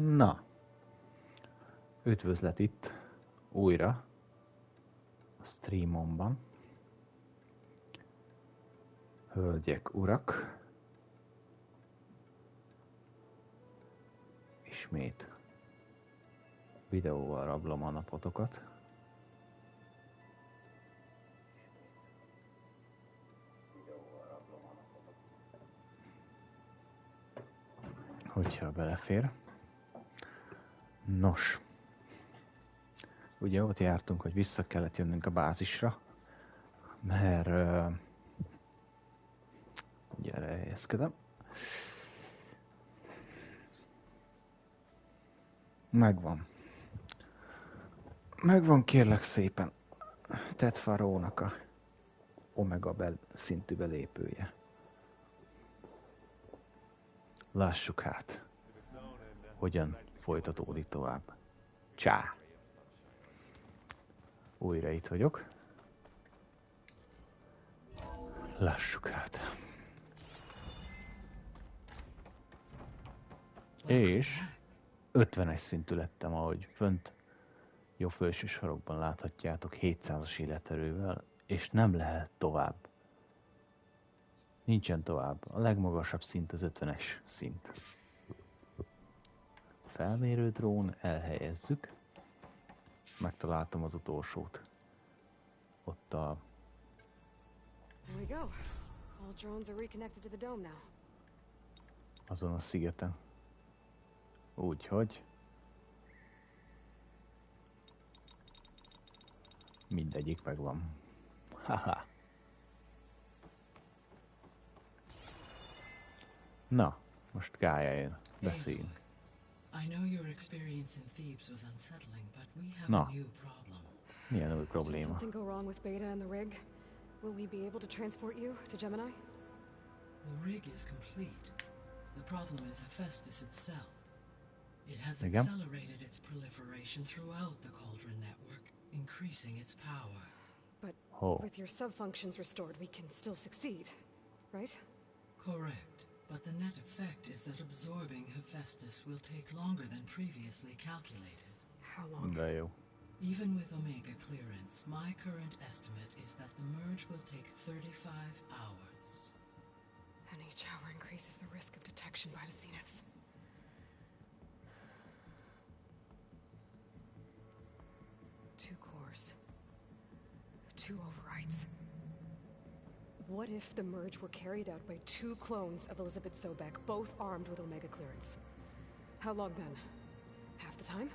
Na, üdvözlet itt újra a streamomban. Hölgyek, urak, ismét videóval rablom a napotokat. Hogyha belefér. Nos, ugye ott jártunk, hogy vissza kellett jönnünk a bázisra, mert ugye erre helyezkedem. Megvan kérlek szépen Ted Faraónak a Omega szintű belépője. Lássuk hát, hogyan folytatódik tovább. Csá! Újra itt vagyok. Lássuk hát. És 50-es szintű lettem, ahogy fönt jó felső sarokban láthatjátok, 700-as életerővel, és nem lehet tovább. Nincsen tovább. A legmagasabb szint az 50-es szint. Felmérő drón, elhelyezzük. Megtaláltam az utolsót. Ott a... azon a szigeten. Úgyhogy... mindegyik megvan. Haha. Na, most Gája jön. Beszéljünk. Na, milyen új probléma? Will we be able to transport you to Gemini? The rig is complete. The problem is Hephaestus itself. It has Igen? accelerated its proliferation throughout the Cauldron network, increasing its power. But Oh. with your sub-functions restored, we can still succeed, right? Correct. But the net effect is that absorbing Hephaestus will take longer than previously calculated. How long? De jó. Even with Omega clearance, my current estimate is that the merge will take 35 hours. And each hour increases the risk of detection by the Zeniths. Two cores. Two overrides. What if the merge were carried out by two clones of Elizabeth Sobek, both armed with Omega clearance? How long then? Half the time?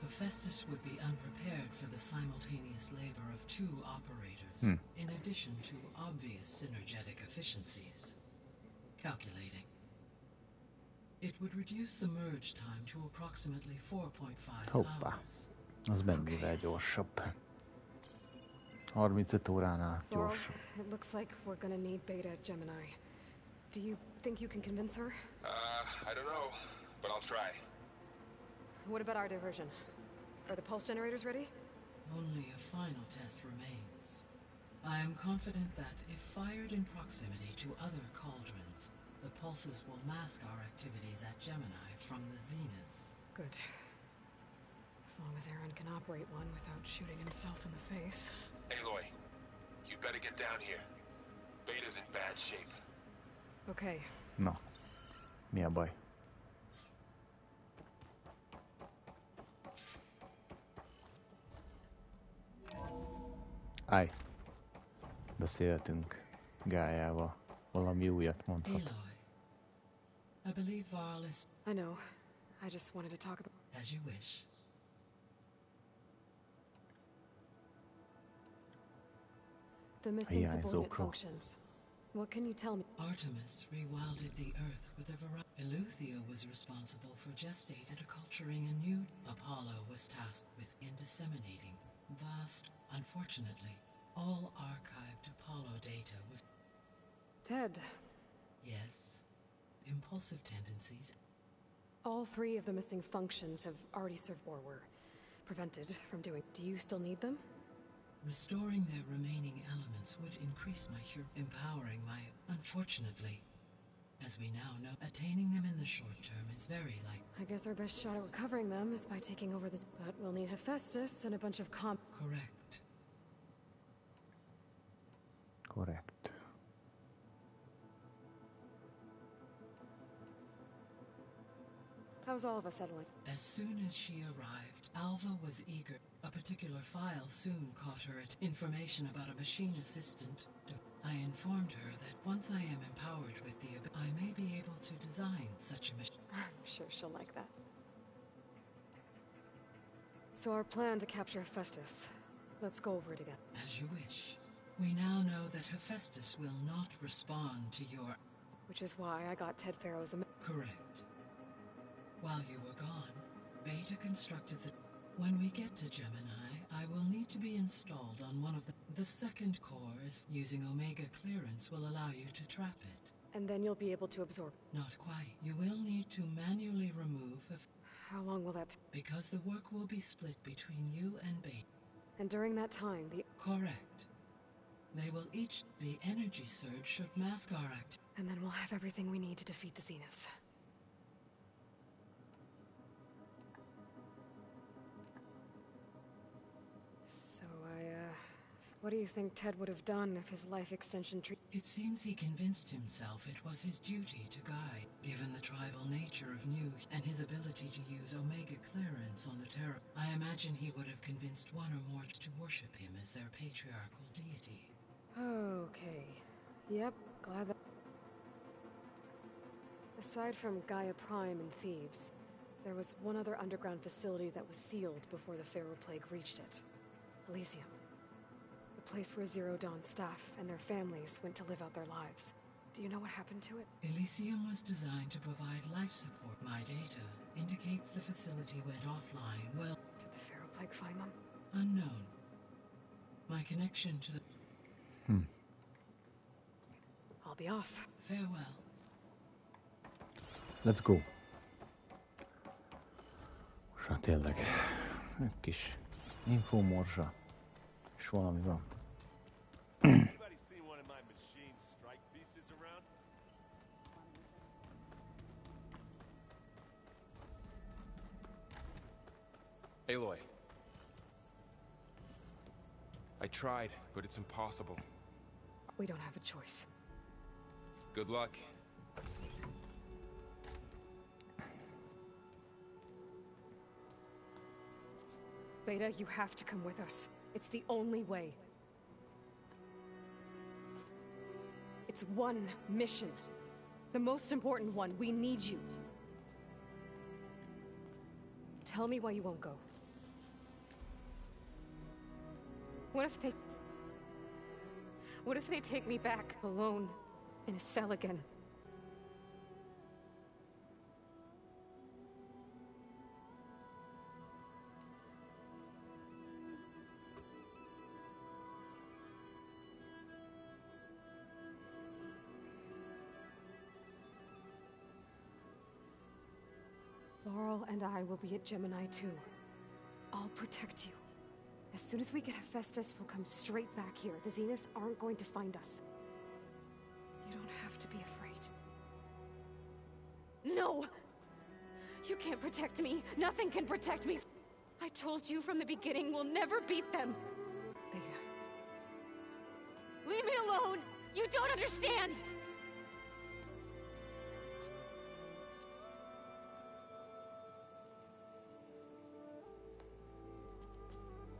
Hephaestus would be unprepared for the simultaneous labor of two operators, in addition to obvious synergetic efficiencies. Calculating. It would reduce the merge time to approximately 4.5 Hoppá. hours. Az mennyivel gyorsabb. 35 óránál Laurel, gyorsabb. it looks like we're gonna need Beta at Gemini. Do you think you can convince her? I don't know, but I'll try. What about our diversion? Are the pulse generators ready? Only a final test remains. I am confident that if fired in proximity to other cauldrons, the pulses will mask our activities at Gemini from the zeniths. Good. As long as Aaron can operate one without shooting himself in the face. Aloy, you better get down here. Beta's in bad shape. Okay. Na, mi a baj? Állj! Beszéltünk Gájával. Valami újat mondhat. Aloy, I believe Varl is I know. I just wanted to talk about... as you wish. The missing subordinate hiányzókról. functions. What can you tell me? Artemis rewilded the Earth with a variety. Eleuthia was responsible for gestate and acculturating a new. Apollo was tasked with disseminating vast. Unfortunately, all archived Apollo data was. Ted, Yes, impulsive tendencies. all three of the missing functions have already served or were prevented from doing. Do you still need them? Restoring their remaining elements would increase my empowering my. Unfortunately, As we now know, attaining them in the short term is very likely. I guess our best shot at recovering them is by taking over this. But we'll need Hephaestus and a bunch of Correct. Korrekt. How's all of us settling? As soon as she arrived, Alva was eager. A particular file soon caught her at information about a machine assistant. I informed her that once I am empowered with the I may be able to design such a machine. I'm sure she'll like that. So our plan to capture Hephaestus. Let's go over it again. As you wish. We now know that Hephaestus will not respond to your... Which is why I got Ted Farrow's... Correct. While you were gone, Beta constructed the... When we get to Gemini, I will need to be installed on one of the second core is using Omega clearance will allow you to trap it. And then you'll be able to absorb. Not quite. You will need to manually remove How long will that because the work will be split between you and Beta. And during that time, the... Correct. They will each... The energy surge should mask our act. And then we'll have everything we need to defeat the Zeniths. So what do you think Ted would have done if his life extension tree... It seems he convinced himself it was his duty to guide, given the tribal nature of New and his ability to use Omega clearance on the Terra. I imagine he would have convinced one or more to worship him as their patriarchal deity. Okay. Yep, glad that... Aside from Gaia Prime and Thebes, there was one other underground facility that was sealed before the Pharaoh Plague reached it. Elysium. The place where Zero Dawn staff and their families went to live out their lives. Do you know what happened to it? Elysium was designed to provide life support. My data indicates the facility went offline. Well... Did the Pharaoh Plague find them? Unknown. My connection to the... I'll be off. Farewell. Let's go. És hát tényleg, egy kis infomorzsa, és valami van. Anybody seen one of my machine strike pieces around? Aloy. I tried, but it's impossible. We don't have a choice. Good luck. Beta, you have to come with us. It's the only way. It's one mission. The most important one. We need you. Tell me why you won't go. What if they take me back alone in a cell again? Laurel and I will be at Gemini too. I'll protect you. As soon as we get Hephaestus, we'll come straight back here. The Zeniths aren't going to find us. You don't have to be afraid. No! You can't protect me. Nothing can protect me. I told you from the beginning we'll never beat them. Beta. Leave me alone! You don't understand!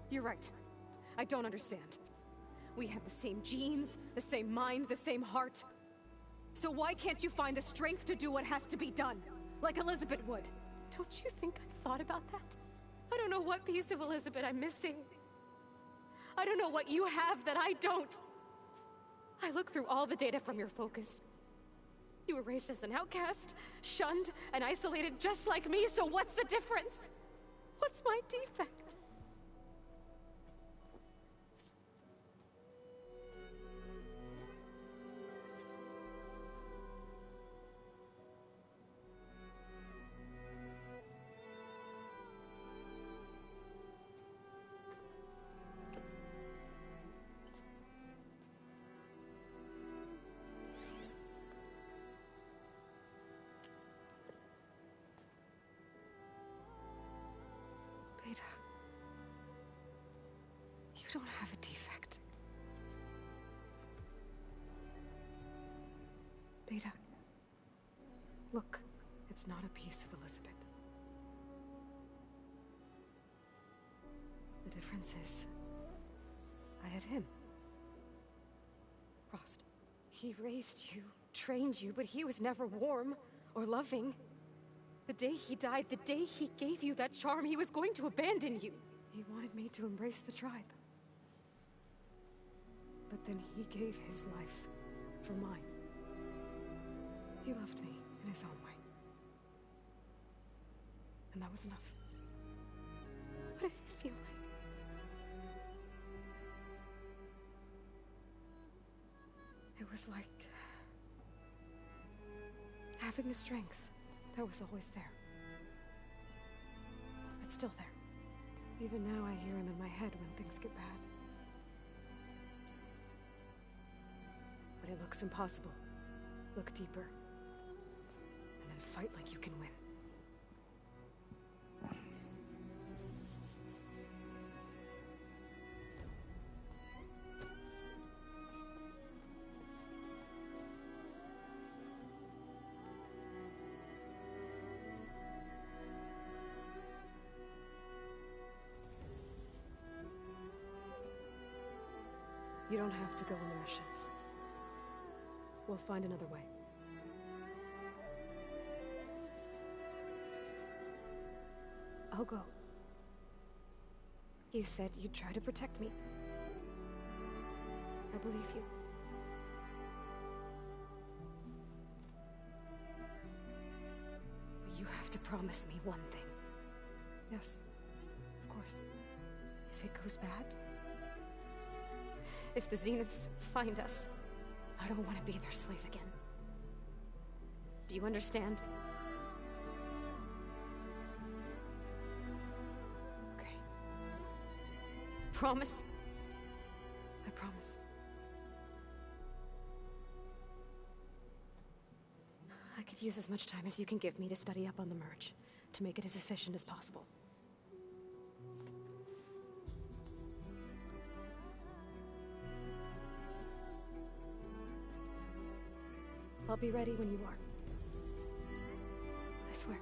You're right. I don't understand. We have the same genes, the same mind, the same heart. So why can't you find the strength to do what has to be done? Like Elizabeth would. Don't you think I've thought about that? I don't know what piece of Elizabeth I'm missing. I don't know what you have that I don't. I look through all the data from your focus. You were raised as an outcast, shunned, and isolated just like me, so what's the difference? What's my defect? don't have a defect. Beta. Look, it's not a piece of Elizabeth. The difference is, I had him. Frost. He raised you, trained you, but he was never warm or loving. The day he died, the day he gave you that charm, he was going to abandon you. He wanted me to embrace the tribe. But then he gave his life for mine. He loved me in his own way. And that was enough. What did it feel like? It was like having the strength that was always there. It's still there. Even now I hear him in my head when things get bad. But it looks impossible. Look deeper. And then fight like you can win. You don't have to go on the mission. We'll find another way. I'll go. You said you'd try to protect me. I believe you. But you have to promise me one thing. Yes, of course. If it goes bad, if the Zeniths find us, I don't want to be their slave again. Do you understand? Okay. Promise? I promise. I could use as much time as you can give me to study up on the merge, to make it as efficient as possible. I'll be ready when you are. I swear.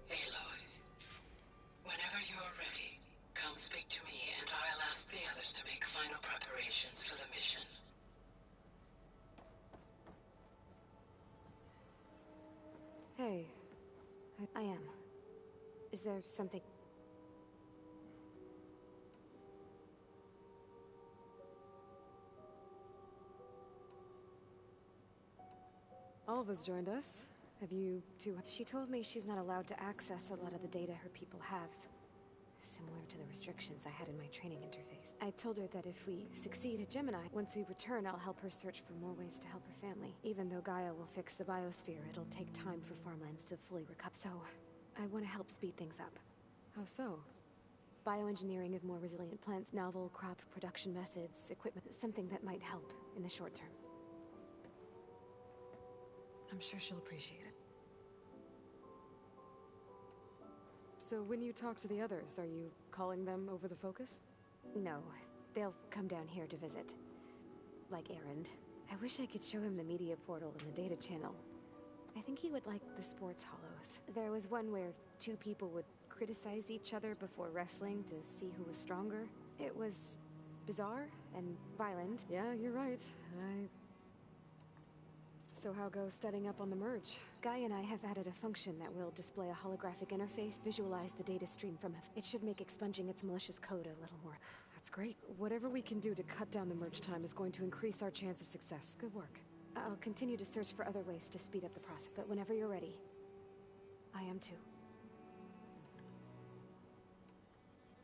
Aloy, whenever you're ready, come speak to me and I'll ask the others to make final preparations for the mission. Hey. I am. Is there something... Alva's joined us. Have you two... She told me she's not allowed to access a lot of the data her people have. Similar to the restrictions I had in my training interface. I told her that if we succeed at Gemini, once we return, I'll help her search for more ways to help her family. Even though Gaia will fix the biosphere, it'll take time for farmlands to fully recover. So, I want to help speed things up. How so? Bioengineering of more resilient plants, novel crop production methods, equipment, something that might help in the short term. I'm sure she'll appreciate it. So when you talk to the others, are you calling them over the focus? No, they'll come down here to visit. Like Erend. I wish I could show him the media portal and the data channel. I think he would like the sports hollows. There was one where two people would criticize each other before wrestling to see who was stronger. It was bizarre and violent. Yeah, you're right. So how goes studying up on the merge? Guy and I have added a function that will display a holographic interface, visualize the data stream from it. It should make expunging its malicious code a little more. That's great. Whatever we can do to cut down the merge time is going to increase our chance of success. Good work. I'll continue to search for other ways to speed up the process, but whenever you're ready, I am too.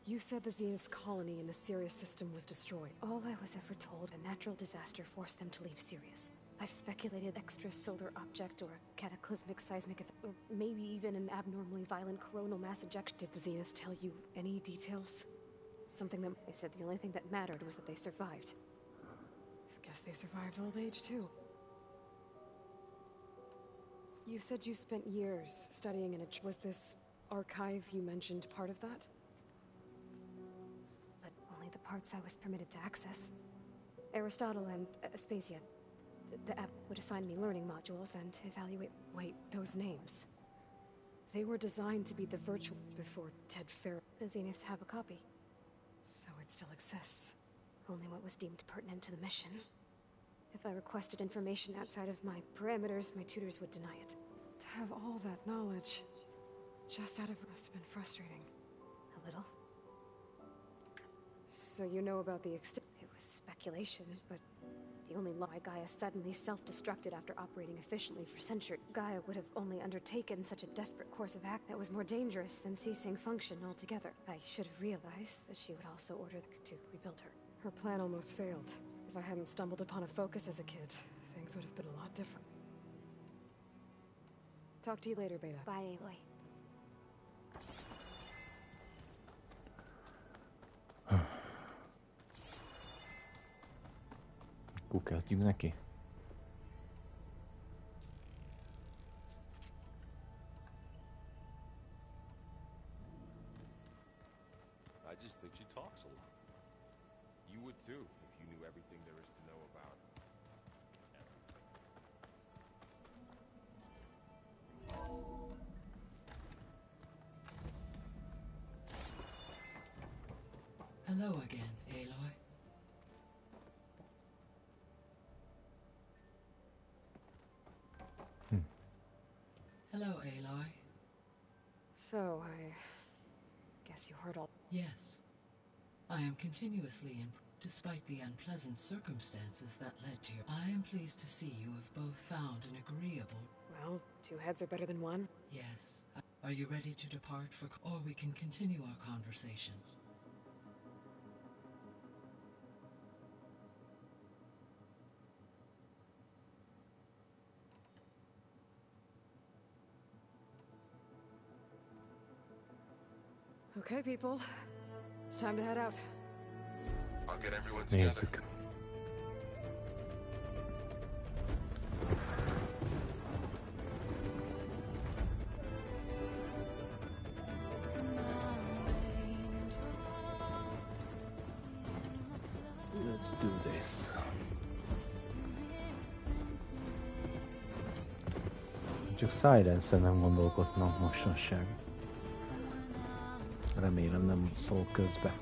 You said the Zenith's colony in the Sirius system was destroyed. All I was ever told, a natural disaster forced them to leave Sirius. I've speculated extrasolar object or a cataclysmic seismic event, or maybe even an abnormally violent coronal mass ejection. Did the Zeniths tell you any details? Something that... They said the only thing that mattered was that they survived. Guess they survived old age too. You said you spent years studying in a... Was this archive you mentioned part of that? But only the parts I was permitted to access. Aristotle and Aspasia, the app would assign me learning modules and evaluate... Wait, those names. They were designed to be the virtual before Ted Fair. The Zeniths have a copy. So it still exists. Only what was deemed pertinent to the mission. If I requested information outside of my parameters, my tutors would deny it. To have all that knowledge, just out of... must have been frustrating. A little. So you know about the extent... It was speculation, but the only lie Gaia suddenly self-destructed after operating efficiently for centuries. Gaia would have only undertaken such a desperate course of act that was more dangerous than ceasing function altogether. I should have realized that she would also order to rebuild her. Her plan almost failed. If I hadn't stumbled upon a focus as a kid, things would have been a lot different. Talk to you later, Beta. Bye, Aloy. Akkor kezdjünk neki. I just think she talks a lot. You would too, if you knew everything there is to know about everything. Hello again, Aloy. Hello, Aloy. So, I guess you heard all... Yes. I am continuously in... Despite the unpleasant circumstances that led to your... I am pleased to see you have both found an agreeable... Well, two heads are better than one. Yes. Are you ready to depart for... Or we can continue our conversation. Okay, people. It's time to head out. I'll get everyone together. Nézzük. Let's do this. Csak Silence-en nem gondolkodnak mostanság. Remélem nem szól közbe.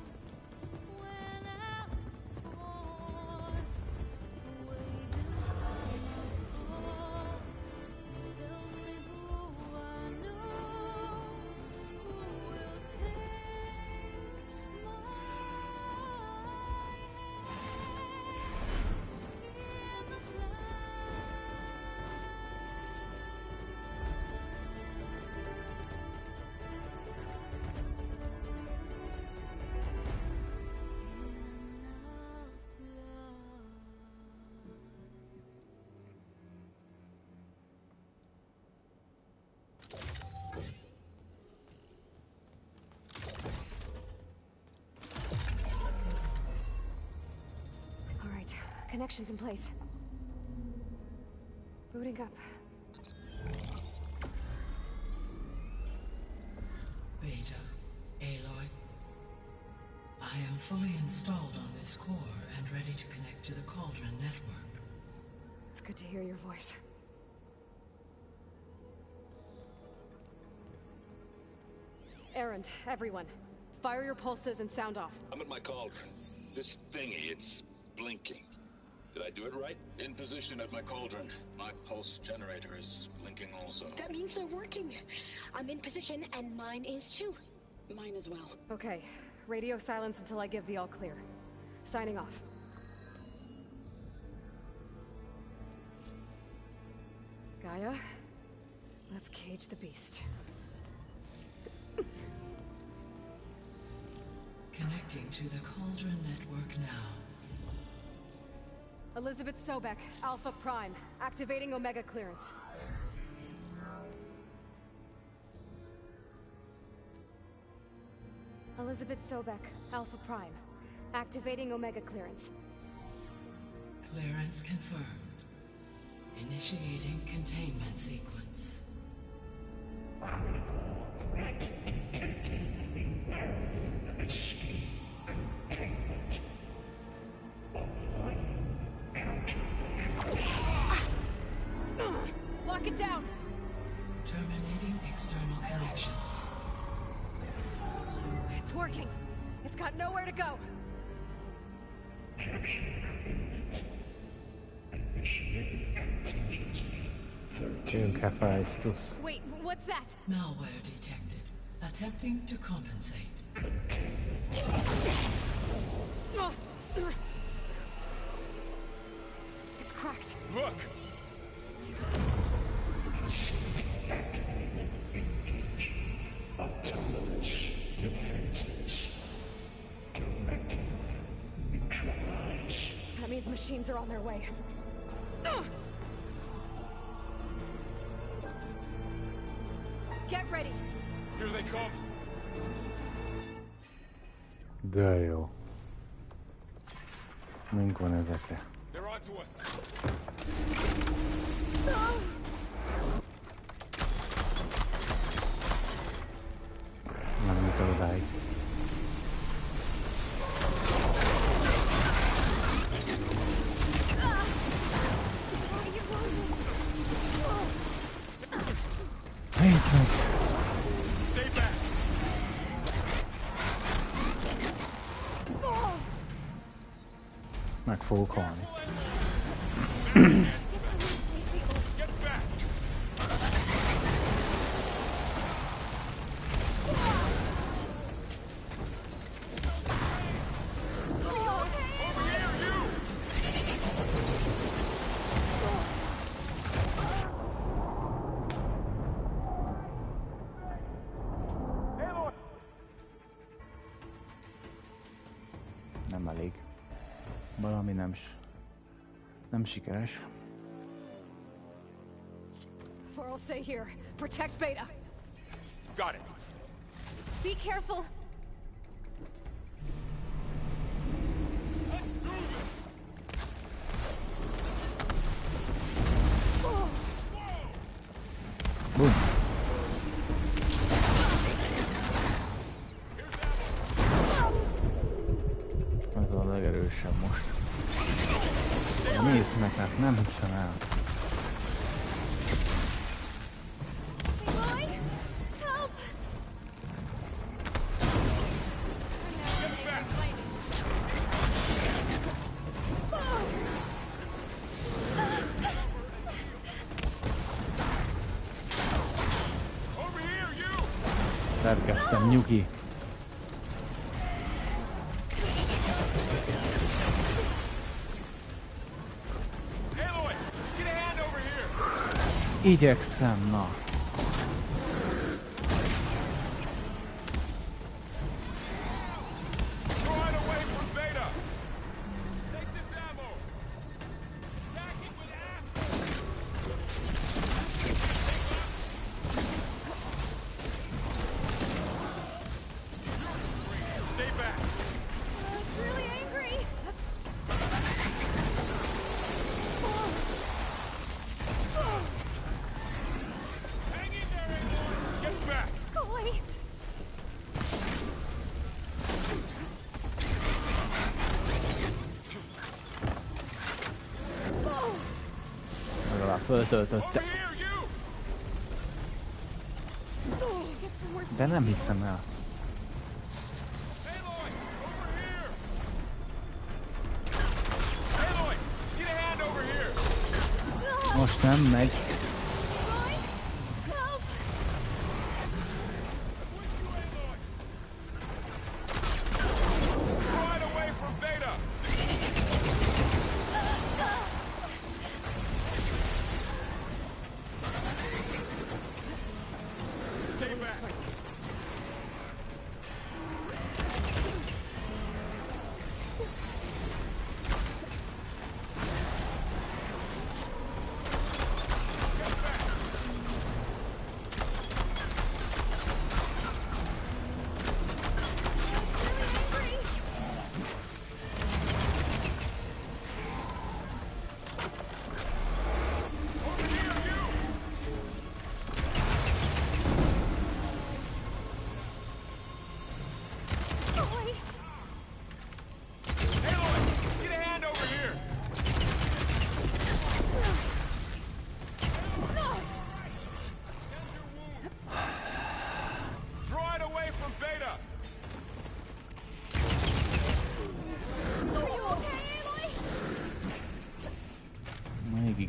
Connections in place. Booting up. Beta, Aloy. I am fully installed on this core and ready to connect to the Cauldron network. It's good to hear your voice. Errand, everyone. Fire your pulses and sound off. I'm at my cauldron. This thingy, it's blinking. Did I do it right? In position at my cauldron. My pulse generator is blinking also. That means they're working. I'm in position, and mine is too. Mine as well. Okay. Radio silence until I give the all clear. Signing off. Gaia, let's cage the beast. Connecting to the Cauldron network now. Elizabeth Sobek, Alpha Prime, activating Omega clearance. Elizabeth Sobek, Alpha Prime, activating Omega clearance. Clearance confirmed. Initiating containment sequence. Critical threat detected. Imperative escape containment. Applying countermeasures. Lock it down! Terminating external connections. It's working. It's got nowhere to go. Capture imminent. Initiate contingency. Wait, what's that? Malware detected. Attempting to compensate. It's cracked. Look! Autonomous defenses. Directive neutralize. That means machines are on their way. Get ready. Here they come! De jó. Mink van ezekre? They're onto us! Nem jut odáig. Nézd meg! Stay back! Meg fogok halni. Get back! Nem elég. Valami nem sikeres. For'll stay here. Protect Beta. Got it! Be careful. Let's do this! Boom! Ez a legerősebb most. Nézd meg, hát nem hiszem el. Aloy, help! Over here, you! Szerkeztem, nyugi. Aloy, get a hand over here! Igyekszem, na. Draw it away from Beta! Take this ammo! Attack it with Stay back! It's really angry. Hang in there, Aloy! Get back! Aloy. Legalább föltöltötte. Over here, you! Get some more De nem hiszem el. Aloy, over here! Aloy, get a hand over here! Most nem megy. Aloy, help! Draw it away from Beta! Stay back!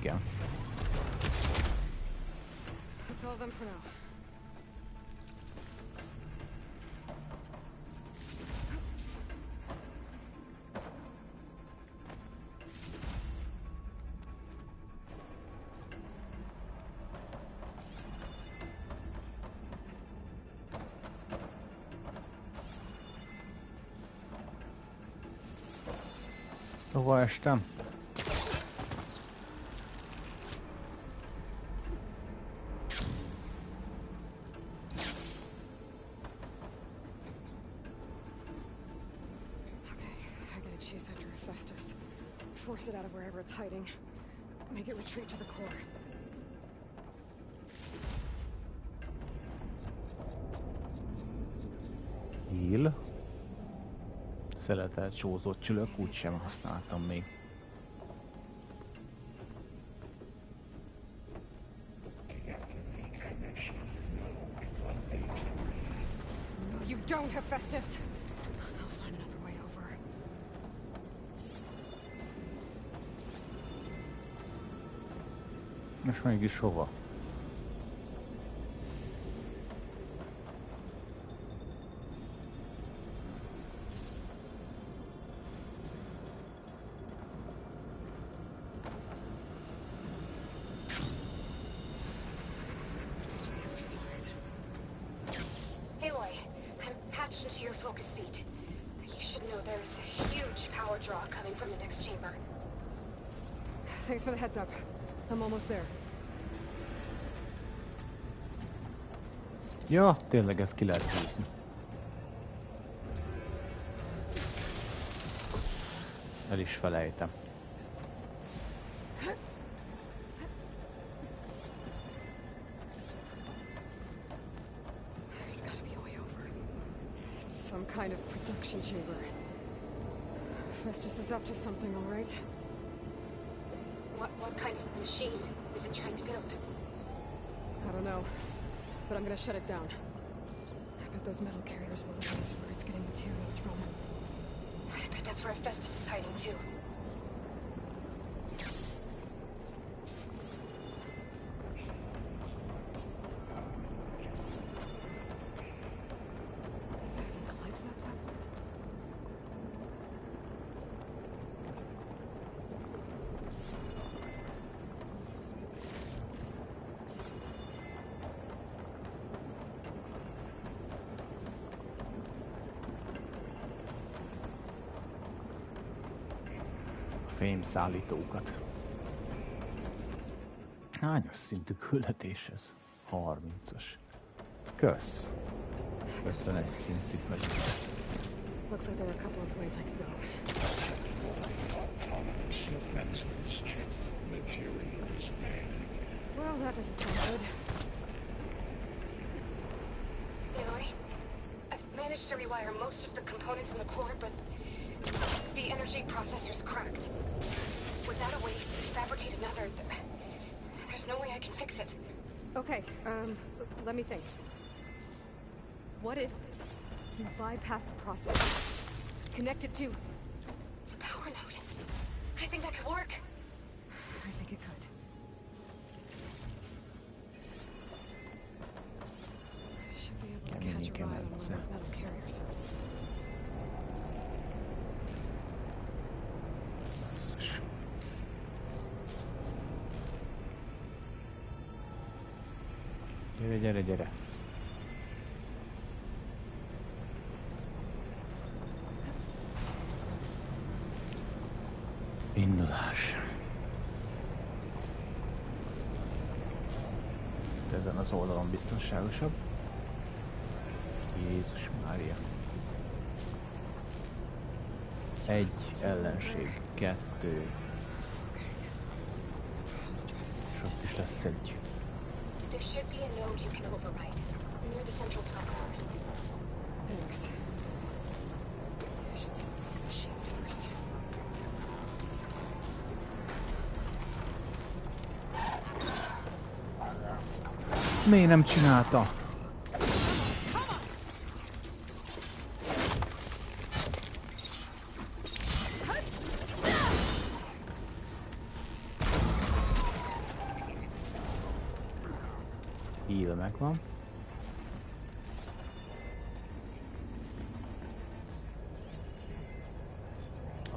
kell. That's all of them for now. Hova estem? Chase after Hephaestus. Force it out of wherever it's hiding. Make it retreat to the core. Heal. Szeletelt sózott csülök, úgysem használtam még. No, you don't, Hephaestus! I'll find another way over. Most mégis hova? Thanks for the heads up. I'm almost there. Ja, tényleg ezt ki lehet húzni. El is felejtem. There's gotta be a way over. It's some kind of production chamber. Festus is up to something, all right? What kind of machine is it trying to build? I don't know, but I'm gonna shut it down. I bet those metal carriers will lead us where it's getting materials from. I bet that's where Hephaestus is hiding too. Fémszállítókat. Hányas szintű küldetés ez? 30-as. Kösz. 51 szintig megyünk. Looks like there are a couple of ways I could go. Autonomous defenses check materials man. Well, that doesn't sound good. Aloy, I've managed to rewire most of the components in the core, but the energy processor's cracked. Without a way to fabricate another, there's no way I can fix it. Okay, let me think. What if you bypass the process? Connect it to The power node. I think that could work. I think it could. Should be able to catch a ride on one of those metal carriers. Gyere, gyere, gyere. Indulás. Ezen az oldalon biztonságosabb. Jézus Mária. Egy ellenség, 2. És ott is lesz egy. There should be a node you can override, near the central power. Thanks. I should take these machines first. Miért nem csinálta? Heal megvan.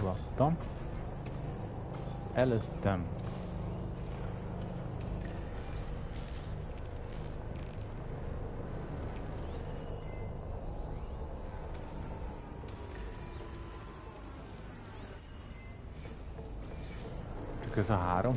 Alattam. Előttem. Csak ez a 3.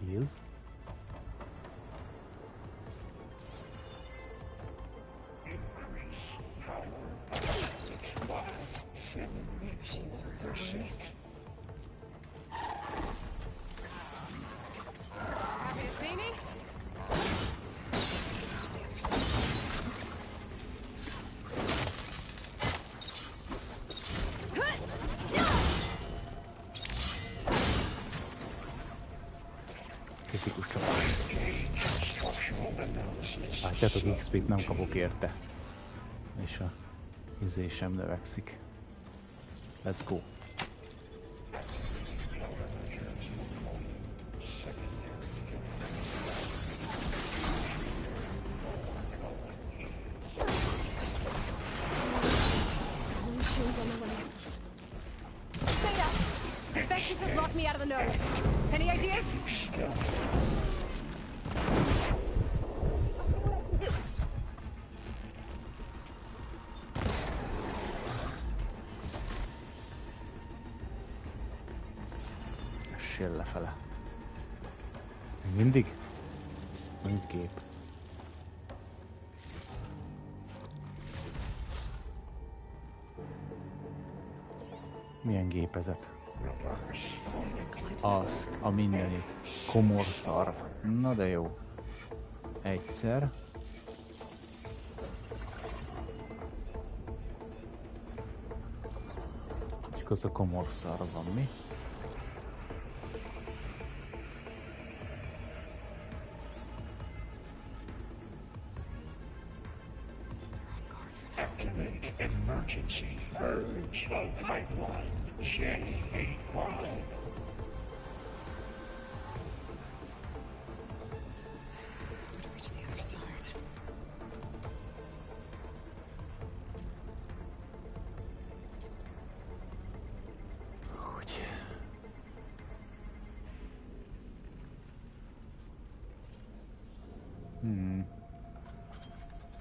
Heal. These machines are everywhere. Happy to see me? There's the other side. Kritikus csapás. Látjátok, XP-t nem kapok érte. És a izé sem növekszik. Let's go. Vectis has locked me out of the node. Any ideas? Essél lefele. Még mindig? Nincs gép. Milyen gépezet? Azt, a mindenit. Komorszarv. Na de jó. Egyszer. Csak az a komorszarv van, mi? Activate emergency purge of pipeline J81. To reach the other side. Hogy?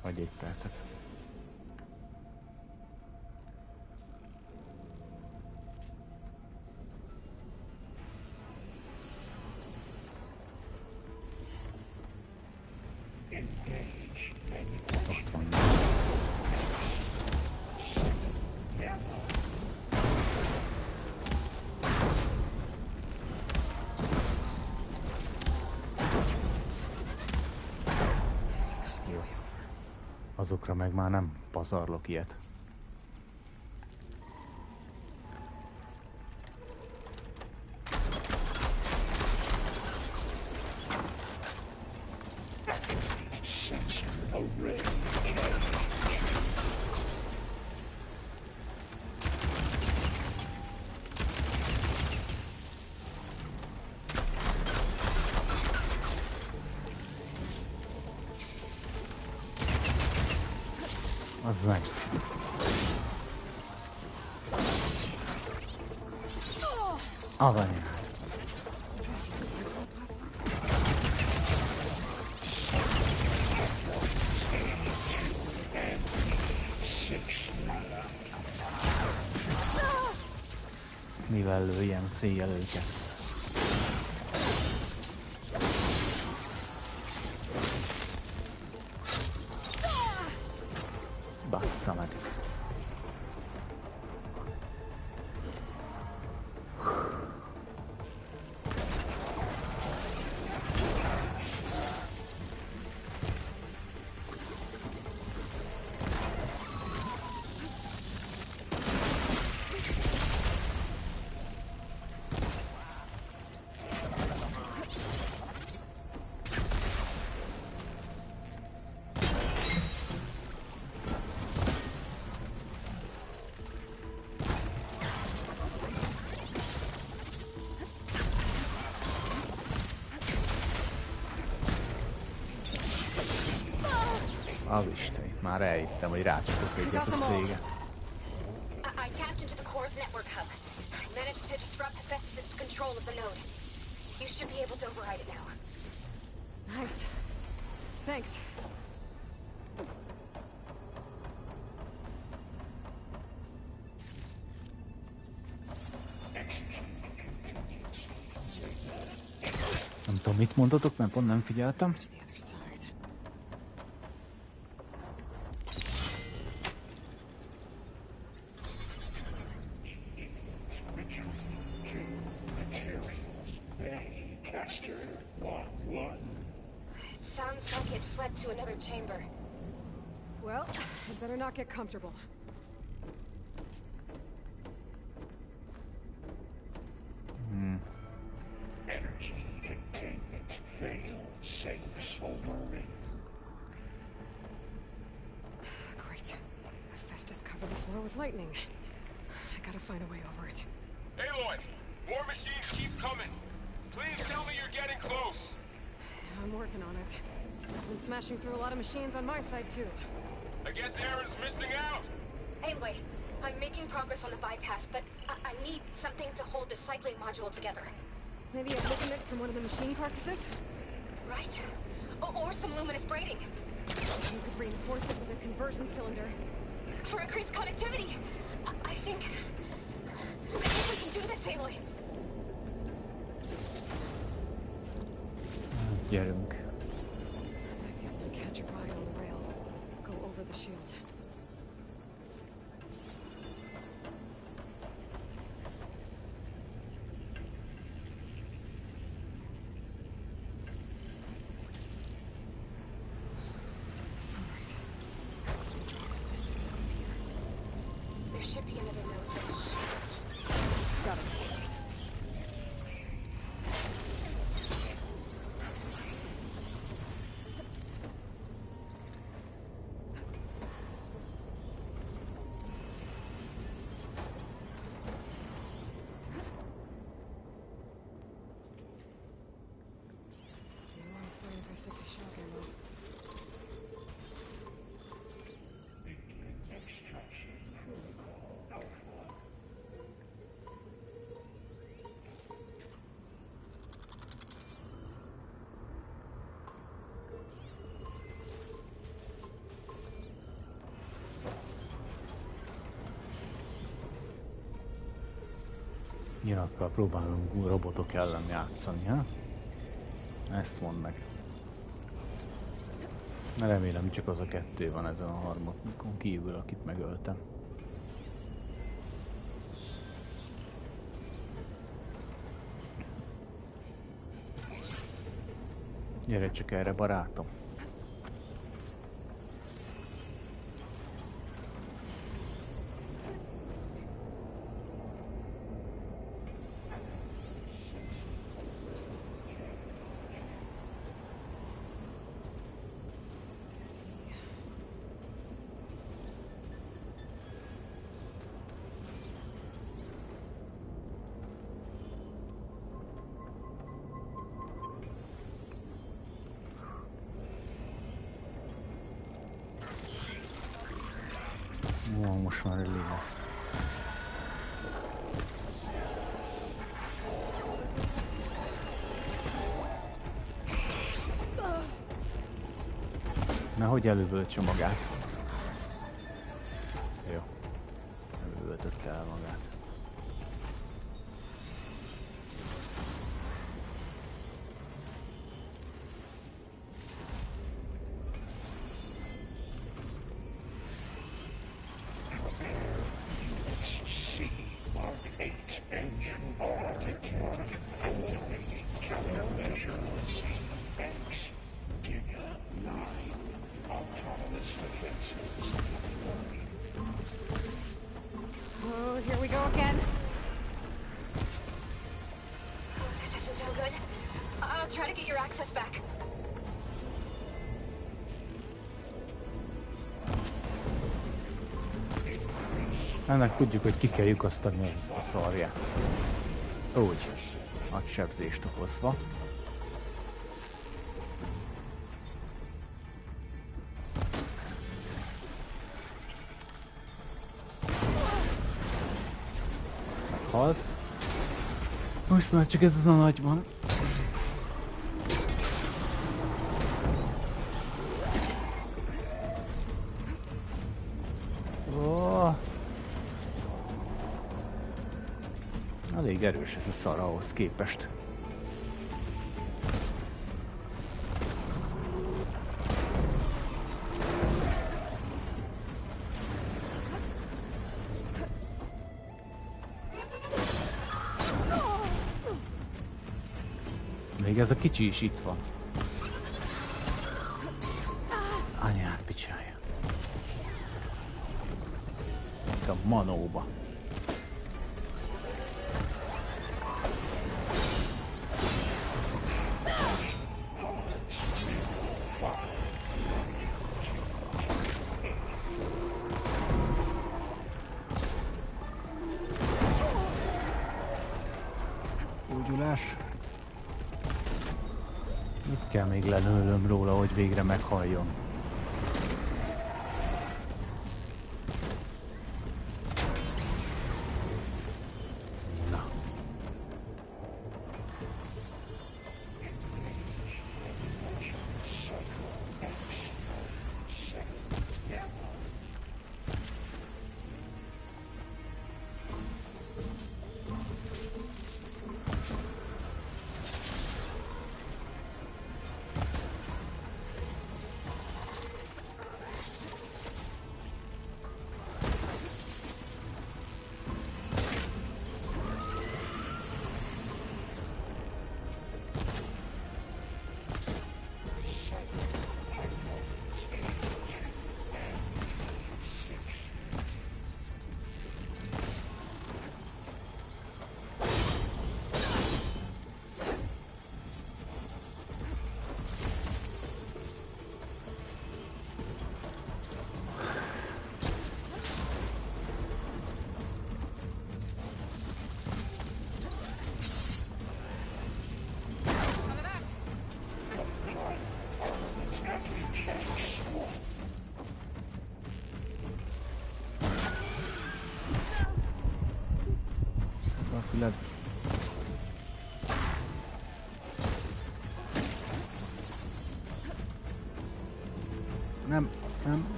Vagy egy percet. Engage Ott van. Jó. Azokra meg már nem pazarlok ilyet. Az meg. Az anyám. Mivel lőjem széjjel őket. Bassza meg. Az Isten, már elhittem, hogy rácsapok egyet a széget. I tapped into the core's network hub. I managed to disrupt Hephaestus' control of the node. You should be able to override it now. Nice. Thanks. Nem tudom, mit mondatok, mert pont nem figyeltem. It sounds like it fled to another chamber. Well, I better not get comfortable. Energy containment failed. Safes overridden. Great. Hephaestus covered the floor with lightning. I gotta find a way over it. Aloy, more machines keep coming. Please tell me you're getting close. I'm working on it. I've been smashing through a lot of machines on my side, too. I guess Aaron's missing out. Anyway, I'm making progress on the bypass, but I need something to hold the cycling module together. Maybe a ligament from one of the machine carcasses? Right. Or some luminous braiding. You could reinforce it with a conversion cylinder. For increased connectivity. I think we can do this, Aloy. Gyerünk. Might be able to catch your eye on the rail. Go over the shield. Alright. Best is out of here. There should be another node. Got it. If I stick to shock ammo. Extraction protocol alpha. Nyirakkal próbálunk robotok ellen játszani, ha? Ezt mondd meg. Remélem csak az a kettő van ezen a harmadikon kívül, akit megöltem. Gyere csak erre, barátom! Most már elég lesz. Nehogy elővöltse magát. Jó. Elővöltötte el magát. Oh, here we go again. Oh, that doesn't sound good. I'll try to get your access back. Ennek tudjuk, hogy ki kell lyukasztani a szarját. Úgy. Nagy sebzést okozva. meghalt. Most már csak ez az a nagy van. Oh. Elég erős ez a szar ahhoz képest. Még ez a kicsi is itt van. Anyád picsája. Itt a manóba. Gyulás. Mit kell még lelőlöm róla, hogy végre meghalljon? Na.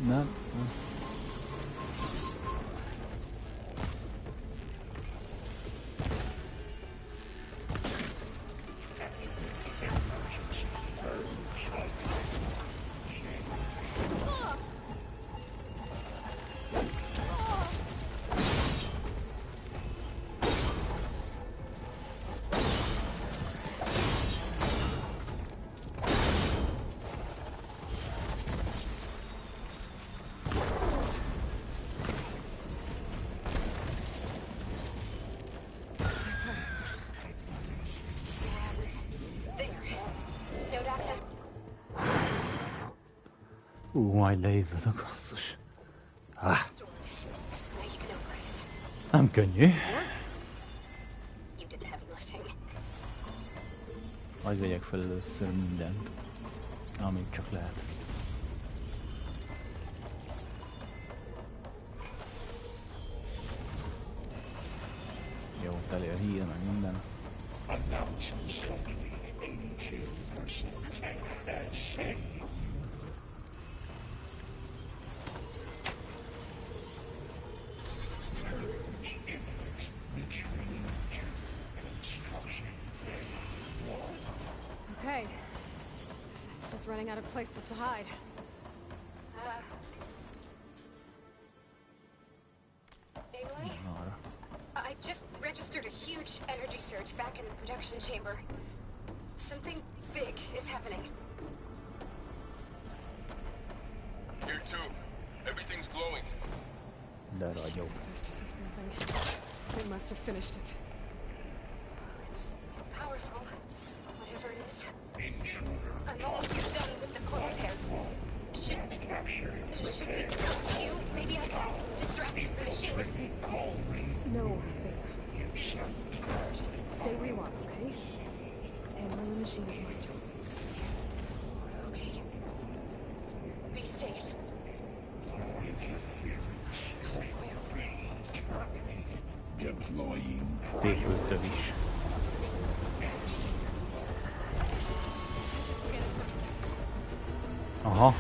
Nem. Majd leizzadok, basszus. Nem könnyű. Majd vegyek fel először mindent, amíg csak lehet. Jó, teli a hír, meg minden. Okay. Festus is running out of places to hide. Aloy? I just registered a huge energy surge back in the production chamber. Something big is happening. Here too. Everything's glowing. Festus was building. They must have finished it. It's powerful. Whatever it is. I'm almost done with the core repairs. Should we go to you? Maybe I can distract the machine. No, just stay where you are, okay? Handling the machine is my job. Okay. Be safe. Deploying Tépőtövis. Aha.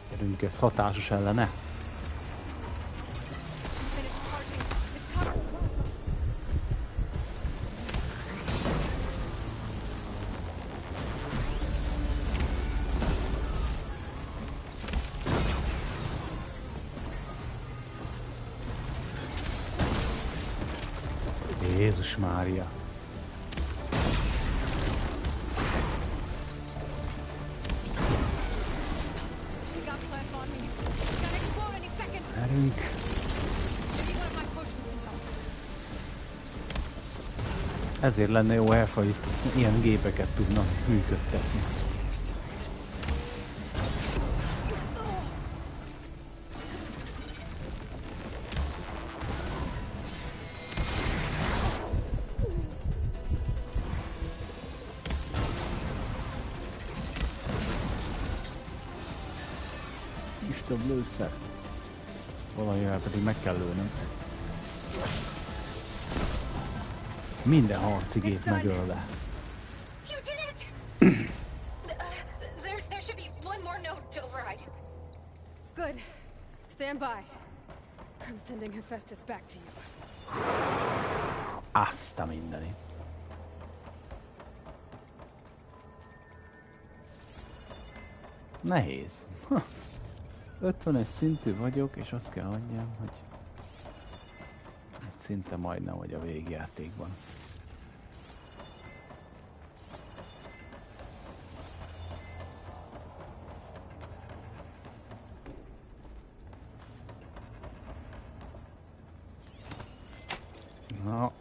Gyerünk, ez hatásos ellene. Jézus Mária! Erünk! Ezért lenne jó Elfeszítünk, ilyen gépeket tudnak működtetni. Is több lőszer. Valamivel pedig meg kell lőnöm. Minden harci gép megölve. There should be one more node to override. Good. Stand by. I'm sending Hephaestus back to you. Azt a mindenit. Nehéz. 50-es szintű vagyok, és azt kell mondjam, hogy szinte majdnem vagy a végjátékban. Na,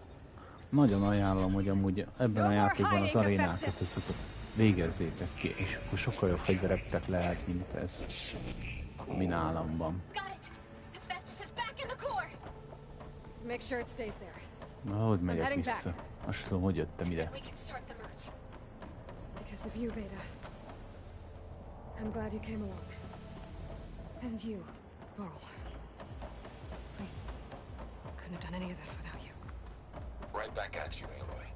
nagyon ajánlom, hogy amúgy ebben a játékban az arénákat ezeket végezzétek ki, és akkor sokkal jobb fegyvereket lehet, mint ez, ami nálam van. Make sure it stays there. Na, hogy megyek vissza? Azt tudom, hogy jöttem ide. Because of you, Veda. I'm glad you came along. And you, Varl. We couldn't have done any of this without you. Right back at you, Aloy.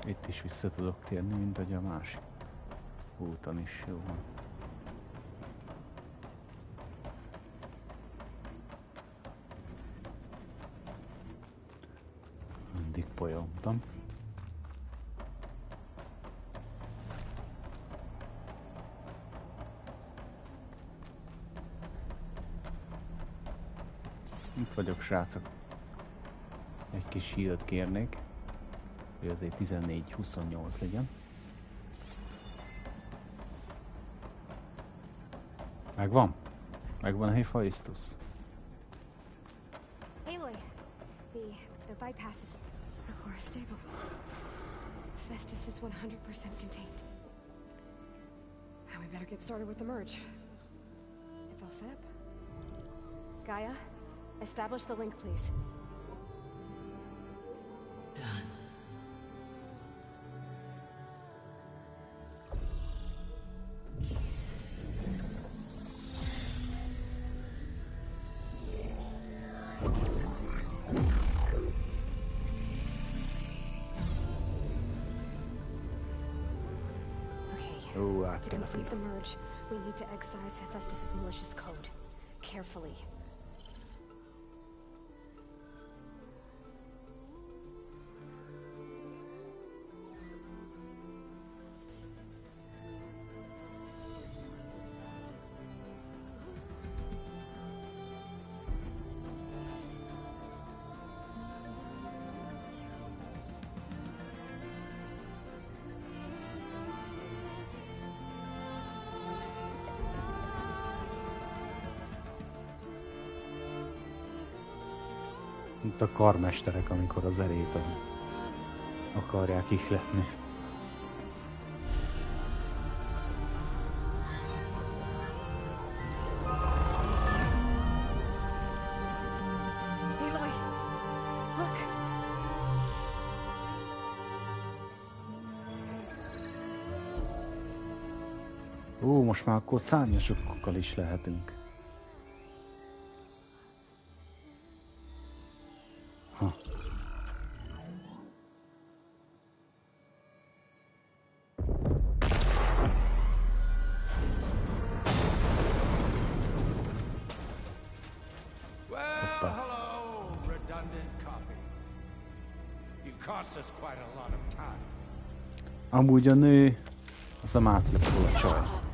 Itt is vissza tudok térni, mint hogy a másik úton is jó van. Mindig polyogtam. Itt vagyok, srácok. Egy kis shield kérnék, hogy azért 14-28 legyen. Megvan? Megvan a Hephaestus. Aloy, the bypass is... The core is stable. Hephaestus is 100% contained. Now we better get started with the merge. It's all set up. Gaia, establish the link, please. Done. To complete the merge, we need to excise Hephaestus' malicious code. Carefully. Mint a karmesterek, amikor az erét akarják ihletni. Most már akkor szárnyasokkal is lehetünk. Ha. Well, hello, redundant copy. You cost us quite a lot of time. Amúgy a nő, az a Mátrixból a csaj.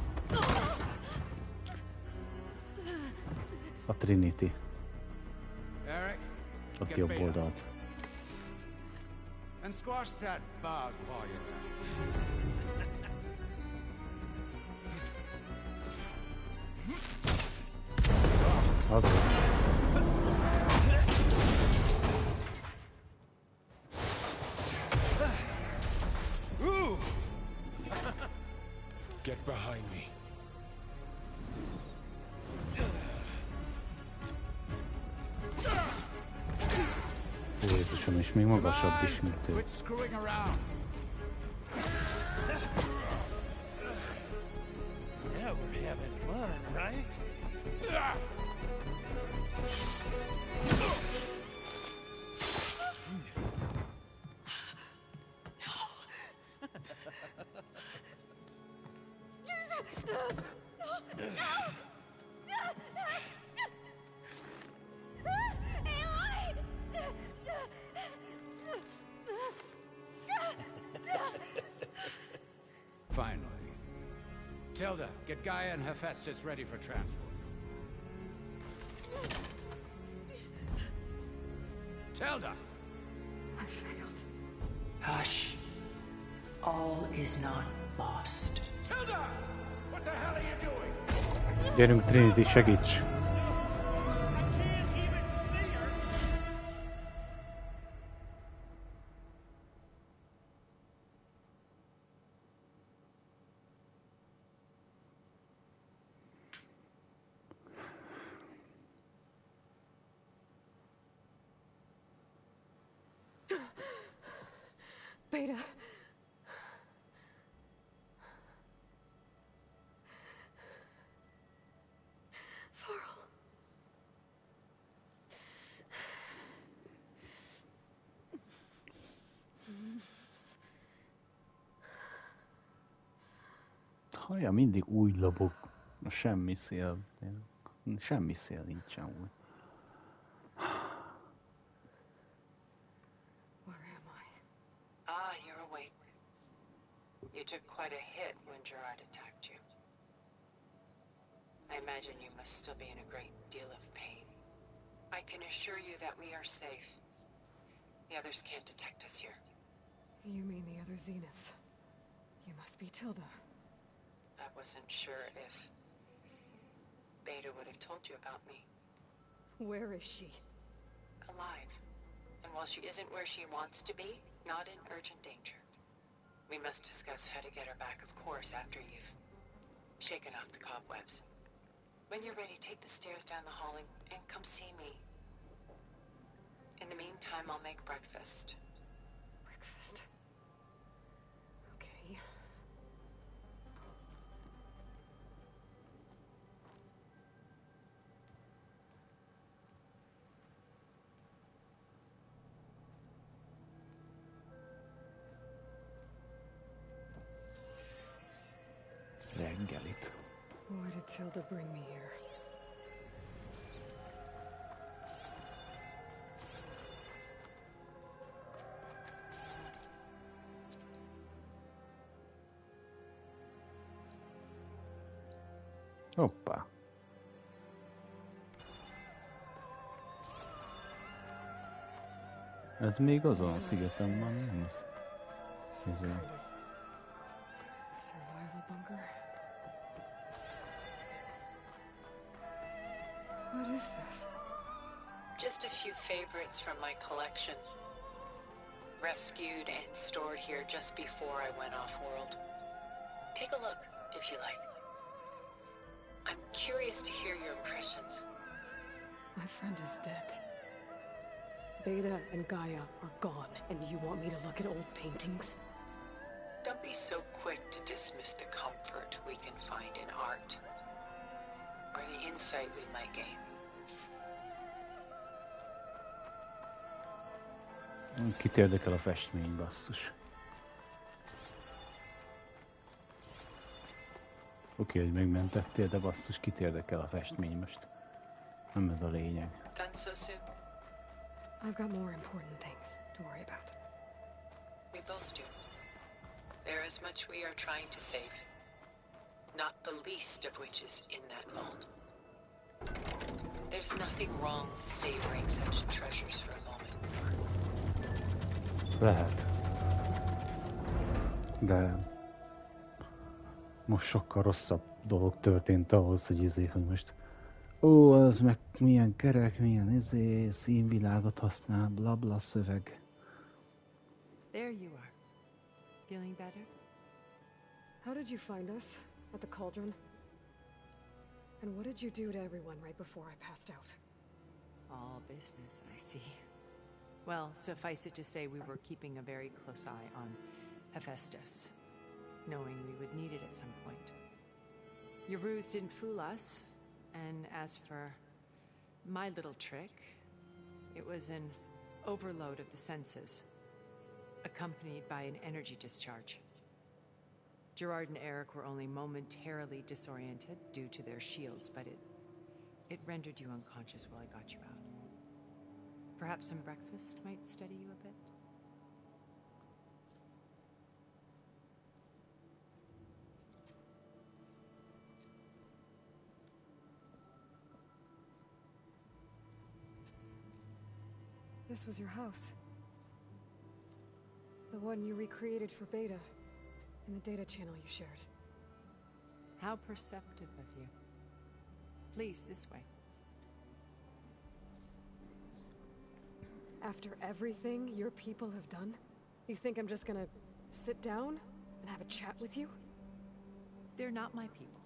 A Trinity. Ott jobb oldalt. And squash that bug while you're at it. Azaz. Get behind me. Jézusom, és még magasabb is, mint ő. Yeah, we're having fun, right? Finally. Tilda, get Gaia and Hephaestus ready for transport. Tilda! I failed. Hush. All is not lost. Tilda! What the hell are you doing? Gyerünk, Trinity, segíts! Beta. Farrell. Haja mindig úgy lobog, semmi szél, semmi szél nincsen úgy. You took quite a hit when Gerard attacked you. I imagine you must still be in a great deal of pain. I can assure you that we are safe. The others can't detect us here. You mean the other Zeniths? You must be Tilda. I wasn't sure if Beta would have told you about me. Where is she? Alive. And while she isn't where she wants to be, not in urgent danger. We must discuss how to get her back, of course, after you've shaken off the cobwebs. When you're ready, take the stairs down the hall and come see me. In the meantime, I'll make breakfast. Breakfast? Okay. Reggelit. Why did Tilda bring me here? Hoppá. Ez még azon a szigeten van, nem az? Survival bunker. What is this? Just a few favorites from my collection. rescued and stored here just before I went off-world. Take a look, if you like. I'm curious to hear your impressions. My friend is dead. Beta and Gaia are gone, and you want me to look at old paintings? Don't be so quick to dismiss the comfort we can find in art, or the insight we might gain. Kit érdekel a festmény, basszus. Oké, hogy megmentettél, de basszus, kit érdekel a festmény most? Nem ez a lényeg. Done so soon? I've got more important things to worry about. We both do. There is much we are trying to save. Not the least of which is in that vault. There's nothing wrong with savoring such treasures for a moment. Lehet. De most sokkal rosszabb dolog történt ahhoz, hogy most az meg milyen kerek, milyen színvilágot használ, blabla szöveg. There you are. Feeling better? How did you find us? At the cauldron? And what did you do to everyone right before I passed out? All business, I see. Well, suffice it to say we were keeping a very close eye on Hephaestus, knowing we would need it at some point. Your ruse didn't fool us, and as for my little trick, it was an overload of the senses, accompanied by an energy discharge. Gerard and Eric were only momentarily disoriented due to their shields, but it rendered you unconscious while I got you out. Perhaps some breakfast might steady you a bit? This was your house. The one you recreated for Beta, in the data channel you shared. How perceptive of you. Please, this way. After everything your people have done, you think I'm just gonna sit down and have a chat with you? They're not my people.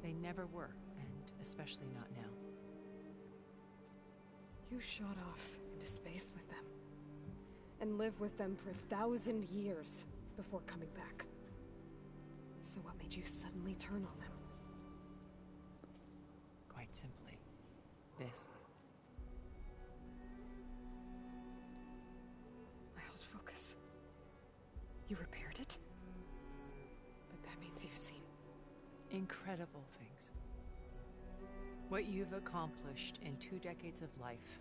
They never were, and especially not now. You shot off into space with them, and lived with them for 1,000 years before coming back. So what made you suddenly turn on them? Quite simply, this. My old focus. You repaired it? But that means you've seen incredible things. What you've accomplished in 2 decades of life.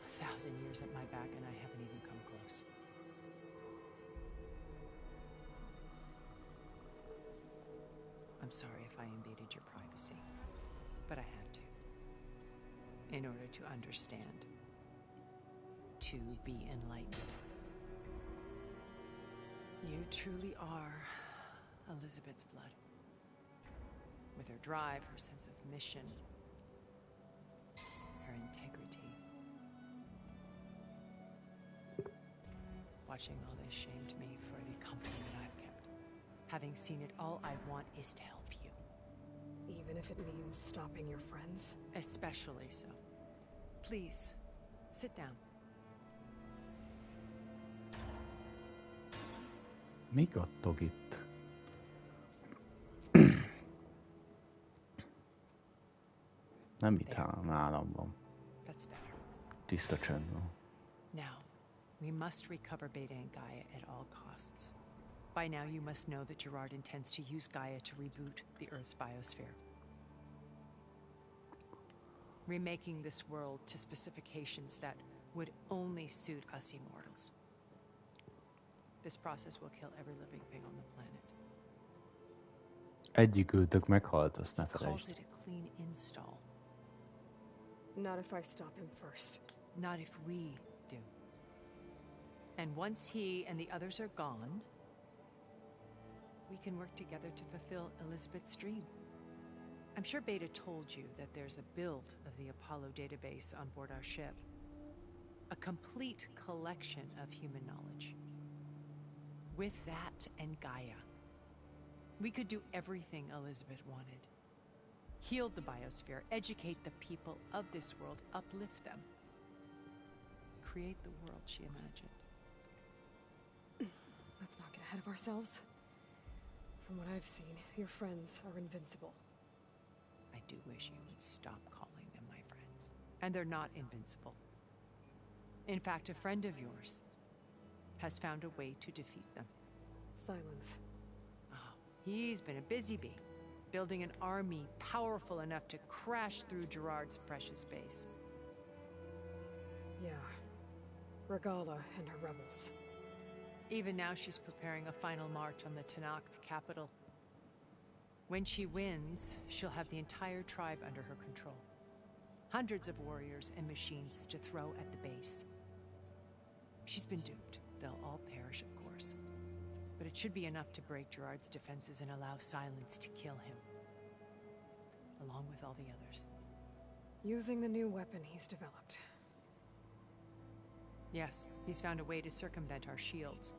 A 1,000 years at my back and I haven't even come close. I'm sorry if I invaded your privacy, but I had to. In order to understand. To be enlightened. You truly are Elizabeth's blood. With her drive, her sense of mission, her integrity. Watching all this shamed me for the company that I've kept. Having seen it, all I want is to help you. even if it means stopping your friends? Especially so. Please, sit down. Mi kattog itt? Nem itt nálam van. That's better. Tiszta csend van. Now, we must recover Beta and Gaia at all costs. By now you must know that Gerard intends to use Gaia to reboot the Earth's biosphere. Remaking this world to specifications that would only suit us immortals. This process will kill every living thing on the planet. Egyikőtök meghalt, azt ne Calls felejtsd. it a clean install. Not if I stop him first. Not if we do. And once he and the others are gone, we can work together to fulfill Elizabeth's dream. I'm sure Beta told you that there's a build of the Apollo database on board our ship. A complete collection of human knowledge. With that and Gaia, we could do everything Elizabeth wanted. Heal the biosphere, educate the people of this world, uplift them. Create the world she imagined. Let's not get ahead of ourselves. From what I've seen, your friends are invincible. I do wish you would stop calling them my friends. And they're not invincible. In fact, a friend of yours has found a way to defeat them. Silence. Oh, he's been a busy bee, building an army powerful enough to crash through Gerard's precious base. Yeah. Regala and her rebels. Even now she's preparing a final march on the Tenakth capital. When she wins, she'll have the entire tribe under her control. Hundreds of warriors and machines to throw at the base. She's been duped. They'll all perish, of course. But it should be enough to break Gerard's defenses and allow Silence to kill him. Along with all the others. Using the new weapon he's developed. Yes, he's found a way to circumvent our shields.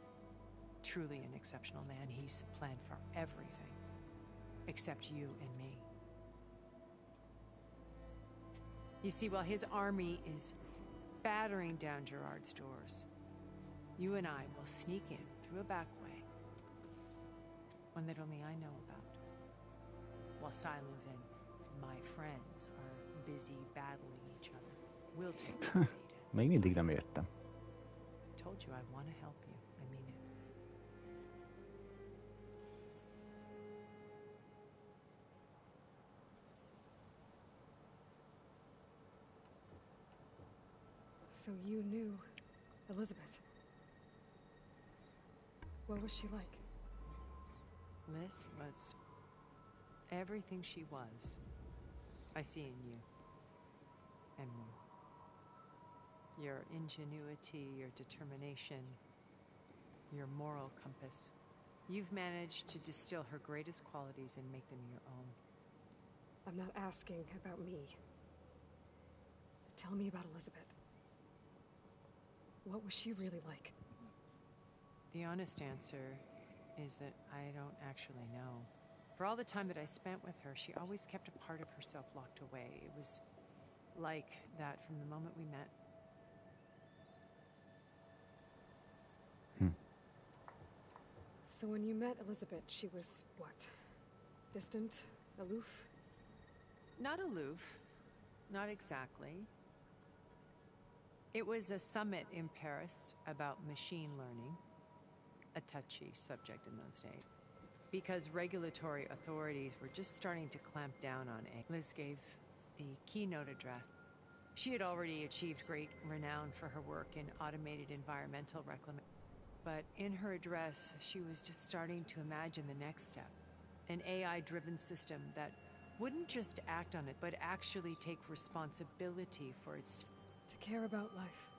Truly an exceptional man. He's planned for everything. Except you and me. You see, while his army is battering down Gerard's doors, you and I will sneak in through a back way. One that only I know about. While Silence and my friends are busy battling each other. We'll take the lead. Még mindig nem értem. I told you I want to help you. I mean it. So you knew Elizabeth. What was she like? Liz was everything she was. I see in you. And more. Your ingenuity, your determination, your moral compass. You've managed to distill her greatest qualities and make them your own. I'm not asking about me. Tell me about Elizabeth. What was she really like? The honest answer is that I don't actually know. For all the time that I spent with her, she always kept a part of herself locked away. It was like that from the moment we met. So when you met Elizabeth, she was what? Distant? Aloof? Not aloof. Not exactly. It was a summit in Paris about machine learning. A touchy subject in those days. Because regulatory authorities were just starting to clamp down on it. Liz gave the keynote address. She had already achieved great renown for her work in automated environmental reclamation. But in her address, she was just starting to imagine the next step. An AI-driven system that wouldn't just act on it, but actually take responsibility for its... To care about life.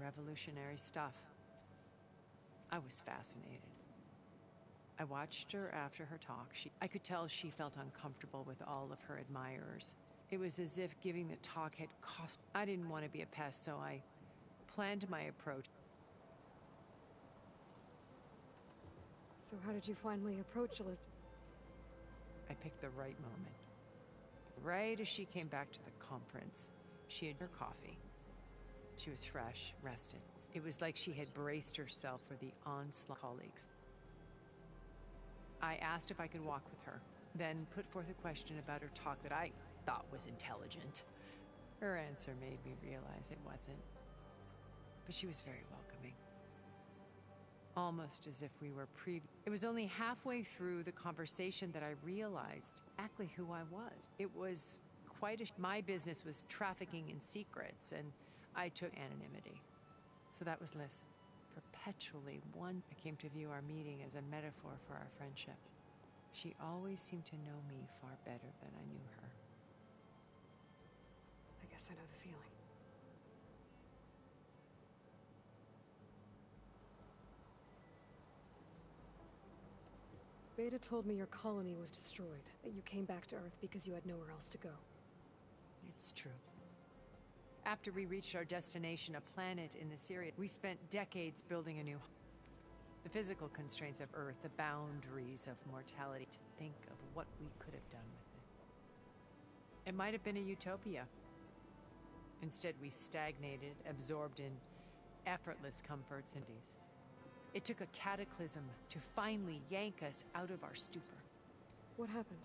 Revolutionary stuff. I was fascinated. I watched her after her talk. I could tell she felt uncomfortable with all of her admirers. It was as if giving the talk had cost... I didn't want to be a pest, so I planned my approach. So how did you finally approach Elizabeth? I picked the right moment. Right as she came back to the conference, she had her coffee. She was fresh, rested. It was like she had braced herself for the onslaught of colleagues. I asked if I could walk with her, then put forth a question about her talk that I thought was intelligent. Her answer made me realize it wasn't. But she was very welcoming. Almost as if we were It was only halfway through the conversation that I realized exactly who I was. It was quite a... My business was trafficking in secrets, and I took anonymity. So that was Liz. Perpetually one. I came to view our meeting as a metaphor for our friendship. She always seemed to know me far better than I knew her. I guess I know the feeling. Beta told me your colony was destroyed, that you came back to Earth because you had nowhere else to go. It's true. After we reached our destination, a planet in this area, we spent decades building a new... The physical constraints of Earth, the boundaries of mortality, to think of what we could have done with it. It might have been a utopia. Instead, we stagnated, absorbed in effortless comforts and ease. It took a cataclysm to finally yank us out of our stupor. What happened?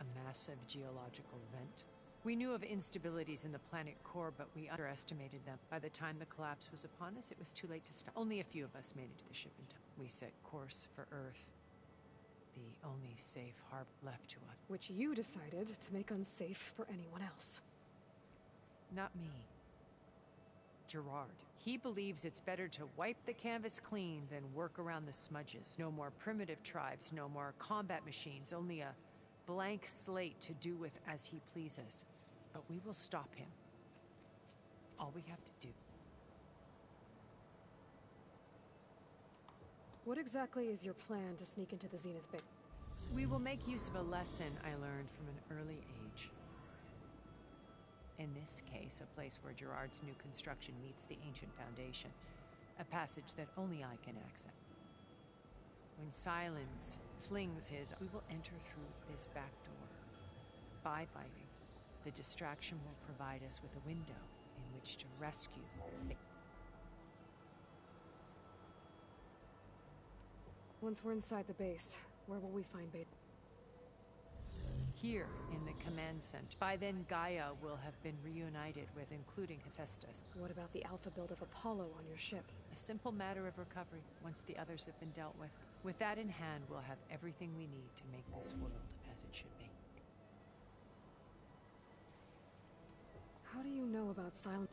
A massive geological event. We knew of instabilities in the planet core, but we underestimated them. By the time the collapse was upon us, it was too late to stop. Only a few of us made it to the ship in time. We set course for Earth, the only safe harbor left to us. Which you decided to make unsafe for anyone else. Not me. Gerard. He believes it's better to wipe the canvas clean than work around the smudges. No more primitive tribes, no more combat machines, only a blank slate to do with as he pleases. But we will stop him. All we have to do. What exactly is your plan to sneak into the Zenith Base? We will make use of a lesson I learned from an early age. In this case, a place where Gerard's new construction meets the ancient foundation. A passage that only I can access. When silence flings his, we will enter through this back door. By fighting, the distraction will provide us with a window in which to rescue. Once we're inside the base, where will we find Beta? Here, in the command center. By then, Gaia will have been reunited with, including Hephaestus. What about the alpha build of Apollo on your ship? A simple matter of recovery, once the others have been dealt with. With that in hand, we'll have everything we need to make this world as it should be. How do you know about Silent?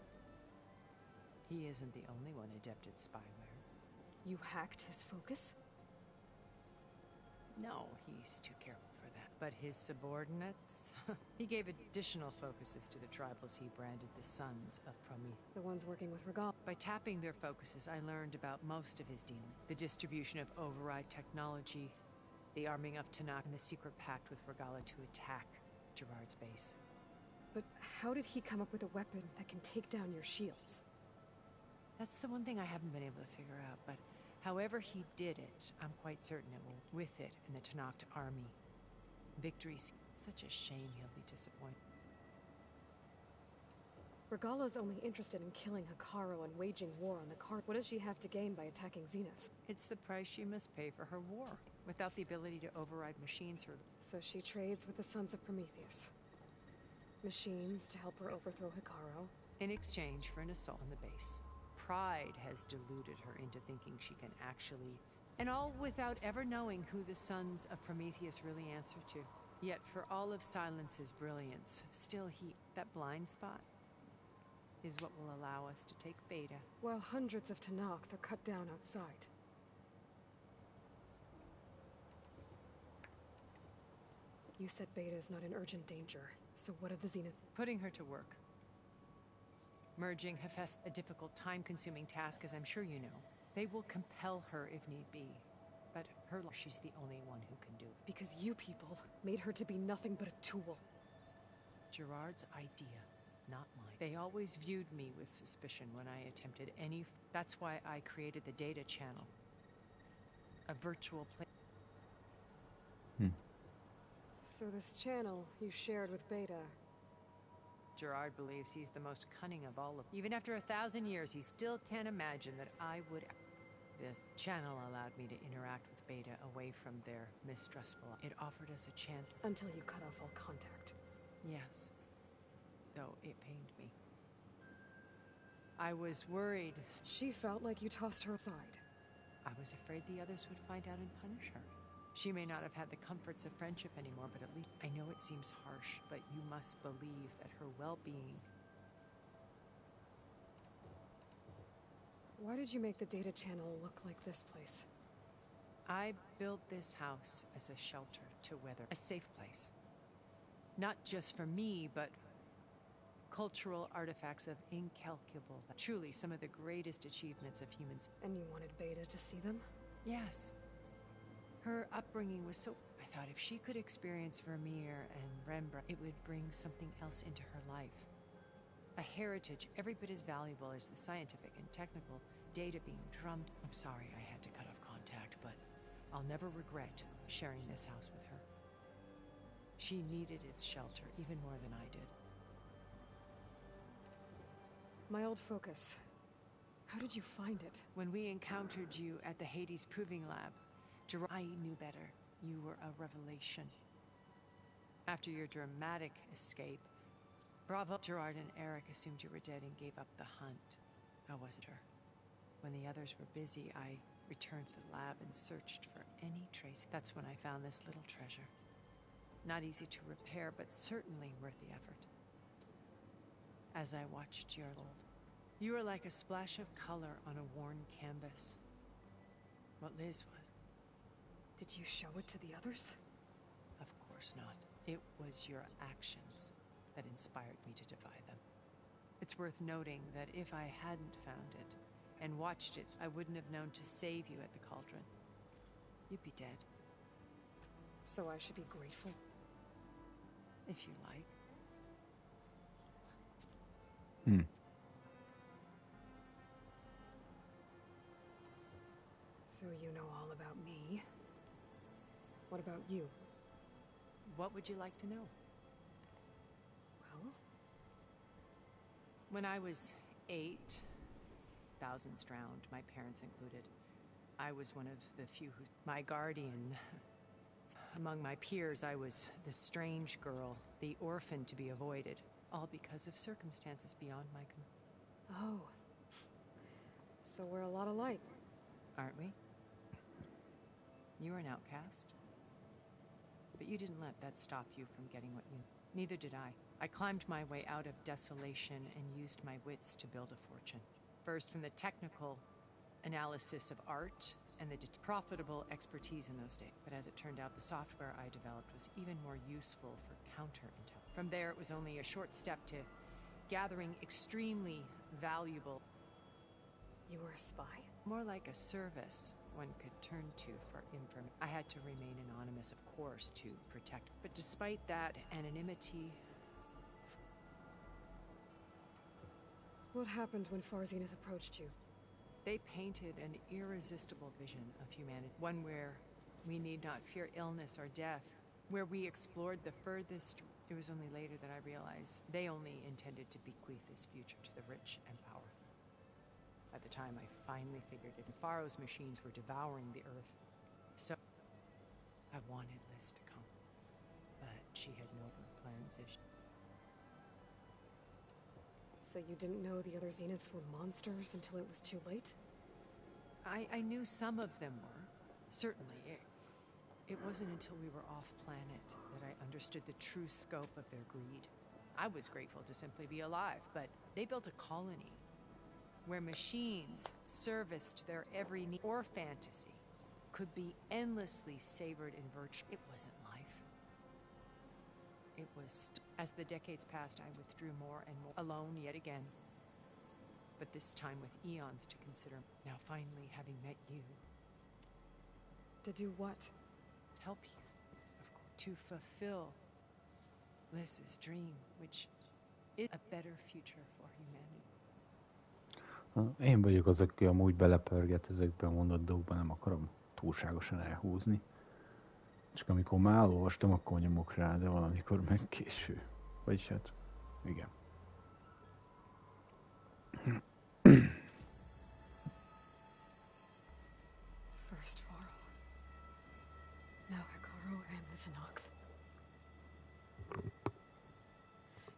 He isn't the only one adept at spyware. You hacked his focus? No, he's too careful for that. But his subordinates? He gave additional focuses to the tribals he branded the Sons of Prometheus. The ones working with Regal. By tapping their focuses, I learned about most of his dealing. The distribution of override technology, the arming of Tanakh, and the secret pact with Regala to attack Gerard's base. But how did he come up with a weapon that can take down your shields? That's the one thing I haven't been able to figure out, but however he did it, I'm quite certain it will, with it and the Tanakh army. Victory's such a shame he'll be disappointed. Regala's only interested in killing Hikaru and waging war on the card. What does she have to gain by attacking Zenith? It's the price she must pay for her war. Without the ability to override machines, So she trades with the Sons of Prometheus. Machines to help her overthrow Hikaru. In exchange for an assault on the base. Pride has deluded her into thinking she can actually... And all without ever knowing who the Sons of Prometheus really answer to. Yet for all of Silence's brilliance, still that blind spot is what will allow us to take Beta. While hundreds of Tanakh are cut down outside. You said Beta is not in urgent danger, so what of the Zenith? Putting her to work. Merging Hephaestus, a difficult, time-consuming task, as I'm sure you know. They will compel her if need be. But she's the only one who can do it. Because you people made her to be nothing but a tool. Gerard's idea, not mine. They always viewed me with suspicion when I attempted any... That's why I created the data channel. A virtual place. So this channel you shared with Beta... Gerard believes he's the most cunning of all of them. Even after 1,000 years, he still can't imagine that I would... The channel allowed me to interact with Beta away from their mistrustful... It offered us a chance... Until you cut off all contact. Yes. Though it pained me. I was worried. She felt like you tossed her aside. I was afraid the others would find out and punish her. She may not have had the comforts of friendship anymore, but at least I know it seems harsh, but you must believe that her well-being... Why did you make the data channel look like this place? I built this house as a shelter to weather, a safe place. Not just for me, but cultural artifacts of incalculable, truly some of the greatest achievements of humans. And you wanted Beta to see them? Yes. Her upbringing was so... I thought if she could experience Vermeer and Rembrandt, it would bring something else into her life. A heritage every bit as valuable as the scientific and technical data being drummed. I'm sorry I had to cut off contact, but I'll never regret sharing this house with her. She needed its shelter even more than I did. My old focus. How did you find it? When we encountered you at the Hades Proving Lab, I knew better. You were a revelation. After your dramatic escape, Bravo, Gerard, and Eric assumed you were dead and gave up the hunt. I wasn't her. When the others were busy, I returned to the lab and searched for any trace. That's when I found this little treasure. Not easy to repair, but certainly worth the effort. As I watched your old, you were like a splash of color on a worn canvas. What Liz was. Did you show it to the others? Of course not. It was your actions that inspired me to defy them. It's worth noting that if I hadn't found it and watched it, I wouldn't have known to save you at the cauldron. You'd be dead. So I should be grateful? If you like. So you know all about me. What about you? What would you like to know? Well? When I was 8, thousands drowned, my parents included. I was one of the few who... My guardian. Among my peers, I was the strange girl, the orphan to be avoided, all because of circumstances beyond my... Oh. So we're a lot alike. Aren't we? You were an outcast. But you didn't let that stop you from getting what you... Neither did I. I climbed my way out of desolation and used my wits to build a fortune. First from the technical analysis of art and the profitable expertise in those days. But as it turned out, the software I developed was even more useful for counterintelligence. From there, it was only a short step to gathering extremely valuable... You were a spy? More like a service one could turn to for information. I had to remain anonymous, of course, to protect. But despite that anonymity... What happened when Far Zenith approached you? They painted an irresistible vision of humanity. One where we need not fear illness or death. Where we explored the furthest... It was only later that I realized they only intended to bequeath this future to the rich and powerful. At the time, I finally figured it. Pharaoh's machines were devouring the earth. So, I wanted Liz to come. But she had nobler plans. So you didn't know the other Zeniths were monsters until it was too late? I knew some of them were. Certainly. It wasn't until we were off-planet that I understood the true scope of their greed. I was grateful to simply be alive, but they built a colony where machines serviced their every need or fantasy could be endlessly savored in virtue. It wasn't life. It was... As the decades passed, I withdrew more and more, alone yet again. But this time with eons to consider. Now finally, having met you... To do what? Help you, of course. To fulfill Liz's dream, which is a better future for humanity. Én vagyok az, aki amúgy belepörget ezekbe a mondatokba, nem akarom túlságosan elhúzni. Csak amikor már elolvastam, akkor nyomok rá, de valamikor meg késő. Vagyis hát, igen. First Pharaoh. Now Hikaru and the Tenakth.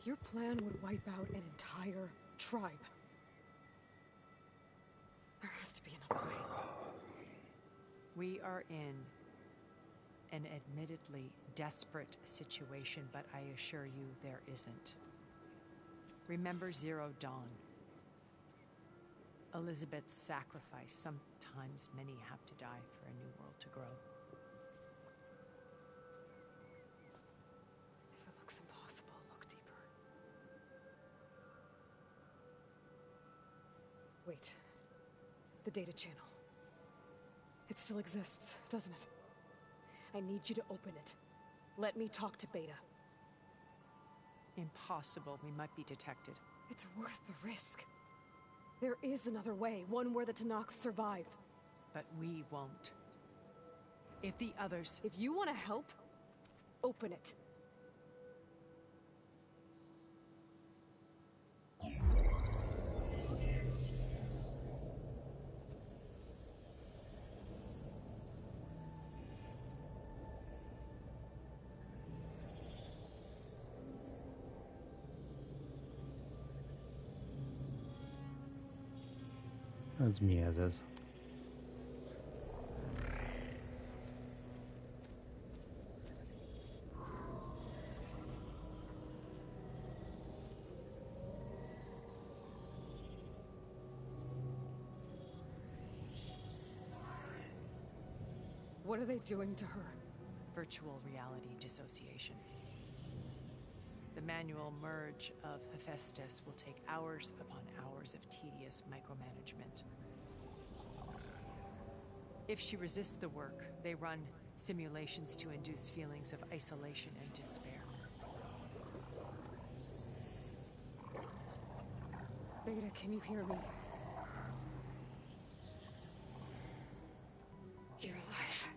Your plan would wipe out an entire tribe. There has to be another way. We are in an admittedly desperate situation, but I assure you there isn't. Remember Zero Dawn. Elizabeth's sacrifice. Sometimes many have to die for a new world to grow. If it looks impossible, look deeper. Wait. The data channel. It still exists, doesn't it? I need you to open it. Let me talk to Beta. Impossible. We might be detected. It's worth the risk. There is another way, one where the Tanakh survive. But we won't. If the others... If you want to help, open it. Ez mi ez? What are they doing to her? Virtual reality dissociation. The manual merge of Hephaestus will take hours upon hours of tedious micromanagement. If she resists the work, they run simulations to induce feelings of isolation and despair. Beta, can you hear me? You're alive.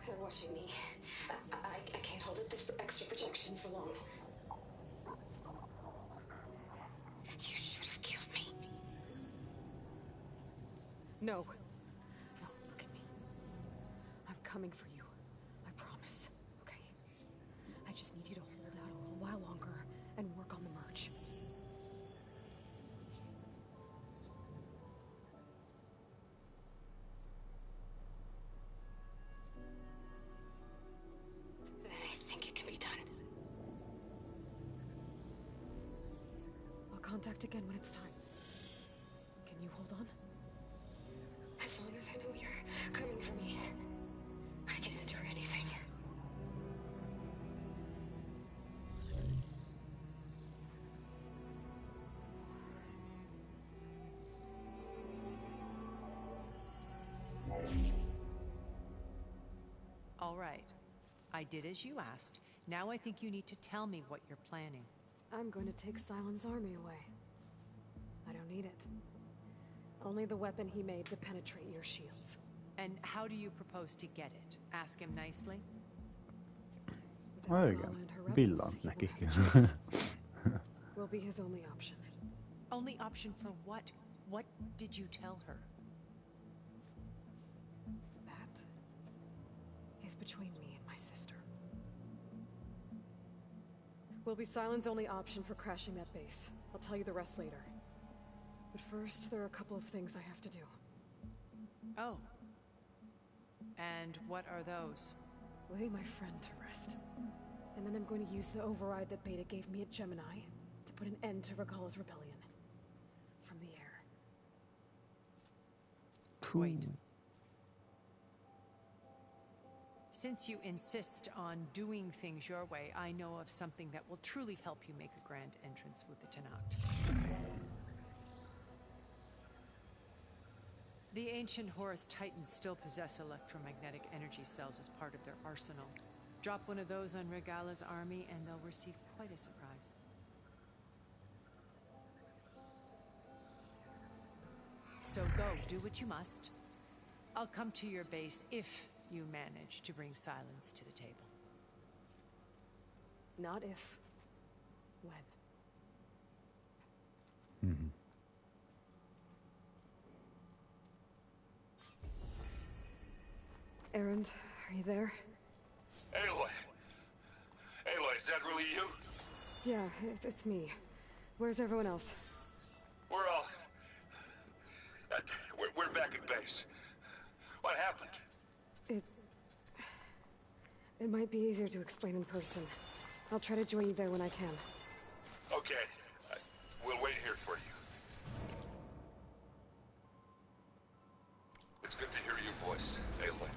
They're watching me. I can't hold up this extra projection for long. You should have killed me. No. No, look at me. I'm coming for you. I promise. Okay? I just need you to hold out a little while longer and work on the merge. Then I think it can be done. I'll contact again when it's time. Can you hold on? As long as I know you're coming for me, I can endure anything. All right. I did as you asked. Now I think you need to tell me what you're planning. I'm going to take Silent's army away. I don't need it. Only the weapon he made to penetrate your shields. And how do you propose to get it? Ask him nicely? Oh, igen. Villant nekik. Will be his only option. Only option for what? What did you tell her? That is between me and my sister. Will be Silent's only option for crashing that base. I'll tell you the rest later. But first, there are a couple of things I have to do. Oh. And what are those? Lay my friend to rest. And then I'm going to use the override that Beta gave me at Gemini to put an end to Regala's rebellion. From the air. Wait. Since you insist on doing things your way, I know of something that will truly help you make a grand entrance with the Tanakh. The ancient Horus Titans still possess electromagnetic energy cells as part of their arsenal. Drop one of those on Regala's army and they'll receive quite a surprise. So go, do what you must. I'll come to your base if you manage to bring Silence to the table. Not if. When. Mm-hmm. Erend, are you there? Aloy! Aloy, is that really you? Yeah, it's me. Where's everyone else? We're all... we're back at base. What happened? It might be easier to explain in person. I'll try to join you there when I can. Okay. We'll wait here for you. It's good to hear your voice, Aloy.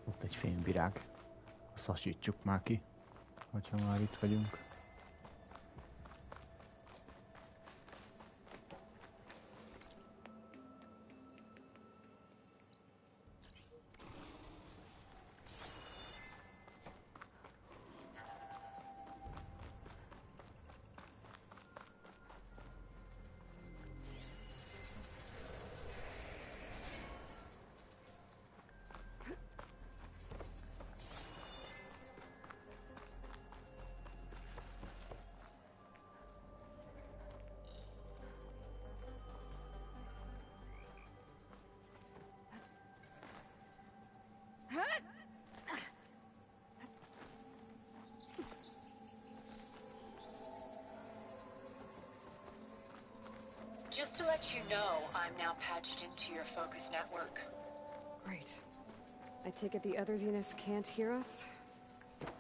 Ott egy fényvirág. szasítsuk már ki, hogyha már itt vagyunk. Just to let you know, I'm now patched into your focus network. Great. I take it the other Zeniths can't hear us?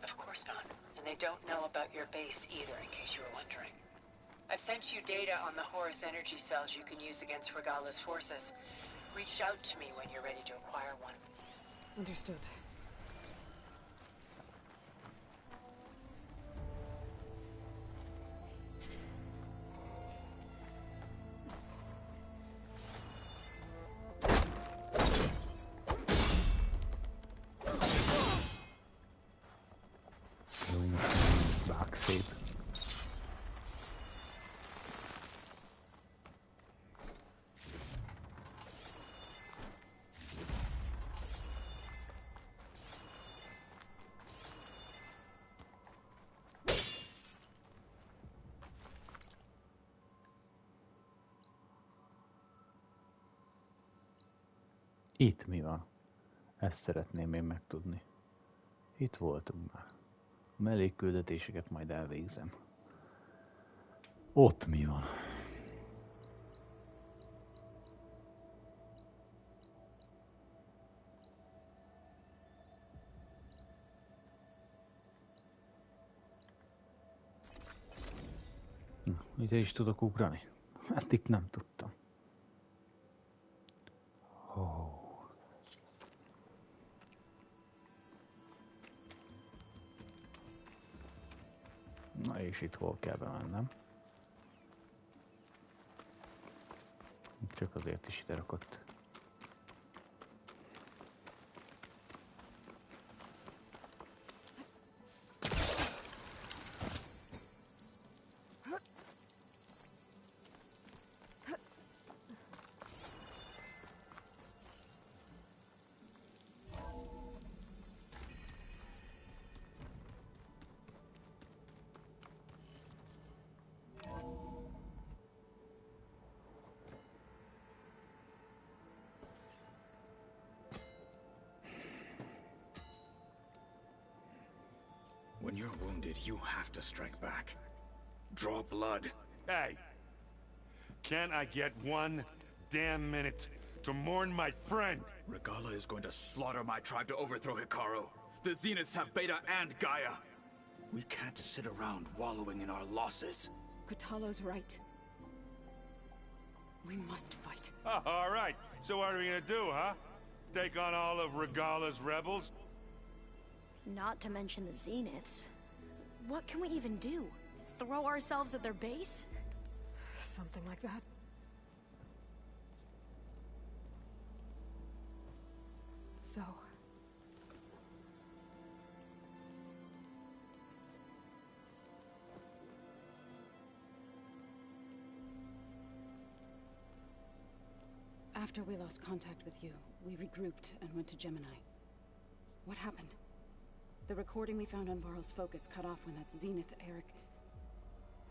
Of course not. And they don't know about your base either, in case you were wondering. I've sent you data on the Horus energy cells you can use against Regala's forces. Reach out to me when you're ready to acquire one. Understood. Itt mi van? Ezt szeretném én megtudni. Itt voltunk már. A mellékküldetéseket majd elvégzem. Ott mi van? Ide is tudok ugrani? Hát itt nem tudtam. Oh. Na és itt hol kell bemennem? Csak azért is ide rakott. When you're wounded, you have to strike back. Draw blood. Hey! Can't I get one damn minute to mourn my friend? Regala is going to slaughter my tribe to overthrow Hikaru. The Zeniths have Beta and Gaia. We can't sit around wallowing in our losses. Kutalo's right. We must fight. Oh, all right. So what are we gonna do, huh? Take on all of Regala's rebels? Not to mention the Zeniths. What can we even do? Throw ourselves at their base? Something like that. So... After we lost contact with you, we regrouped and went to Gemini. What happened? The recording we found on Varl's focus cut off when that Zenith, Eric...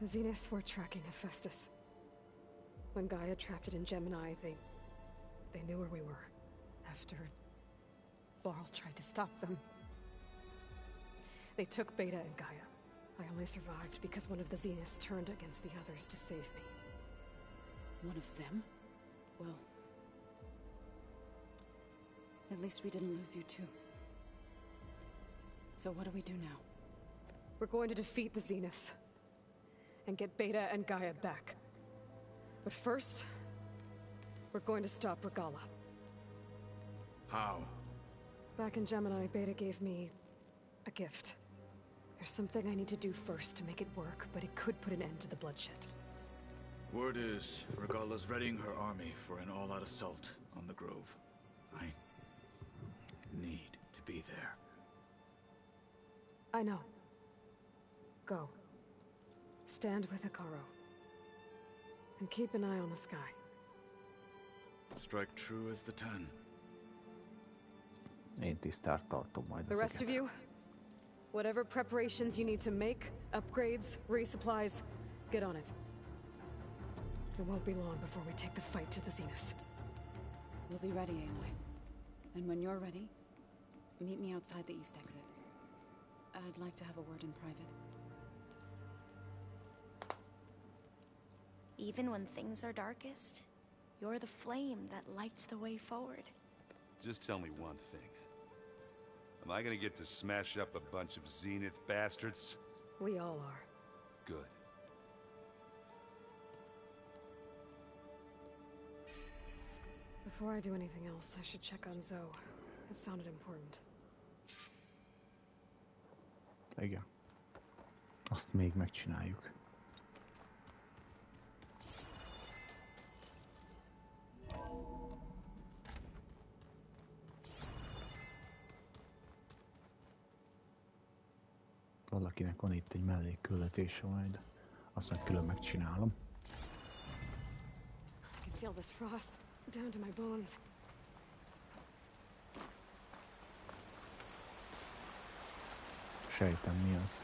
The Zeniths were tracking Hephaestus. When Gaia trapped it in Gemini, they knew where we were. After... Varl tried to stop them. They took Beta and Gaia. I only survived because one of the Zeniths turned against the others to save me. One of them? Well... At least we didn't lose you too. So what do we do now? We're going to defeat the Zeniths. And get Beta and Gaia back. But first... we're going to stop Regala. How? Back in Gemini, Beta gave me... A gift. There's something I need to do first to make it work, but it could put an end to the bloodshed. Word is, Regala's readying her army for an all-out assault on the Grove. I need to be there. I know. Go. Stand with Hikaru. And keep an eye on the sky. Strike true as the 10. Én tisztát tartom majd The rest of you, whatever preparations you need to make, upgrades, resupplies, get on it. It won't be long before we take the fight to the Zenith. We'll be ready, Aloy. And when you're ready, meet me outside the east exit. I'd like to have a word in private. Even when things are darkest, you're the flame that lights the way forward. Just tell me one thing. Am I gonna get to smash up a bunch of Zenith bastards? We all are. Good. Before I do anything else, I should check on Zoe. It sounded important. Igen. Azt még megcsináljuk. Valakinek van itt egy mellékküldetése majd. Azt meg külön megcsinálom. I can feel this frost down to my bones. Sejtem, mi az.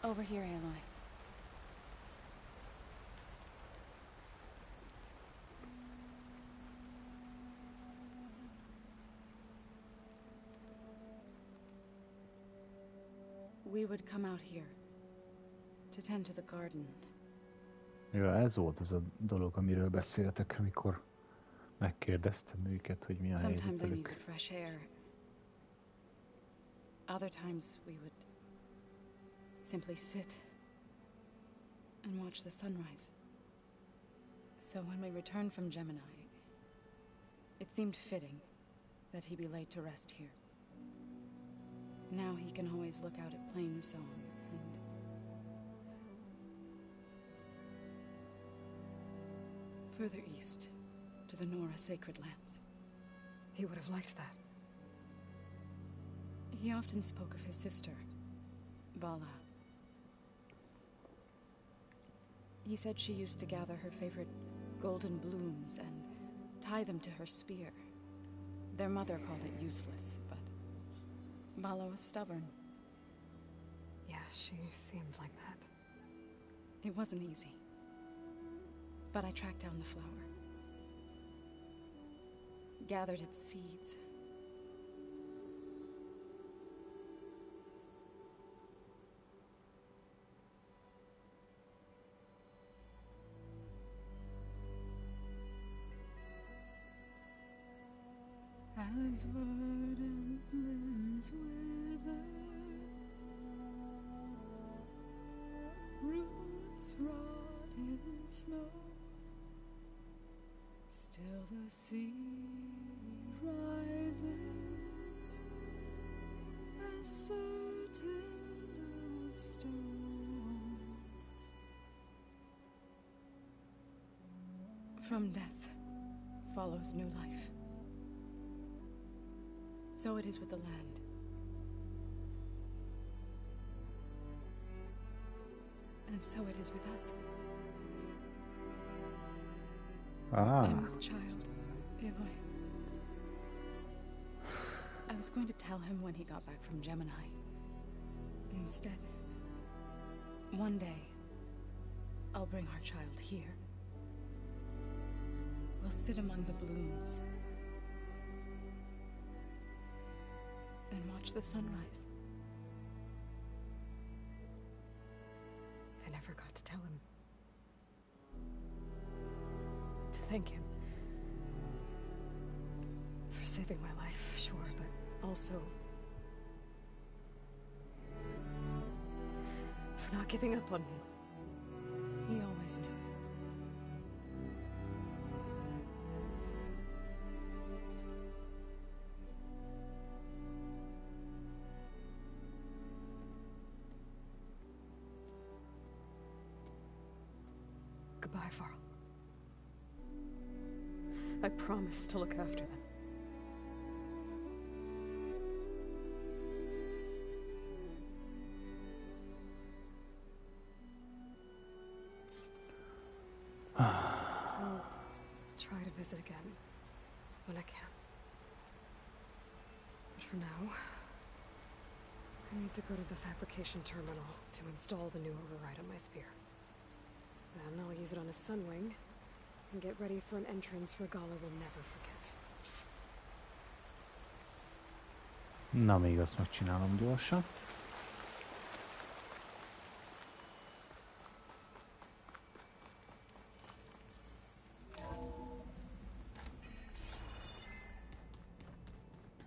Over here, Aloy. We would come out here to tend to the garden. Ja, ez volt az a dolog, amiről beszéltek, amikor megkérdeztem őket, hogy mi a Sometimes I needed helyzetük. fresh air. Other times we would simply sit and watch the sunrise. So when we returned from Gemini, it seemed fitting that he be laid to rest here. Now he can always look out at Plainsong and further east to the Nora sacred lands. He would have liked that. He often spoke of his sister, Vala. He said she used to gather her favorite golden blooms and tie them to her spear. Their mother called it useless, but Vala was stubborn. Yeah, she seemed like that. It wasn't easy. But I tracked down the flower. Gathered its seeds. As verdant limbs wither, roots rot in snow, still the sea rises, as certain as stone. From death follows new life. So it is with the land. And so it is with us. And with the child, Aloy. I was going to tell him when he got back from Gemini. Instead, one day, I'll bring our child here. We'll sit among the blooms and watch the sunrise. I never got to tell him. To thank him. For saving my life, sure, but also for not giving up on me. He always knew. Farrell. I promise to look after them. I'll try to visit again when I can. But for now, I need to go to the fabrication terminal to install the new override on my sphere. Then I'll use it on a sunwing and get ready for an entrance Regala will never forget. Na, még azt megcsinálom gyorsan.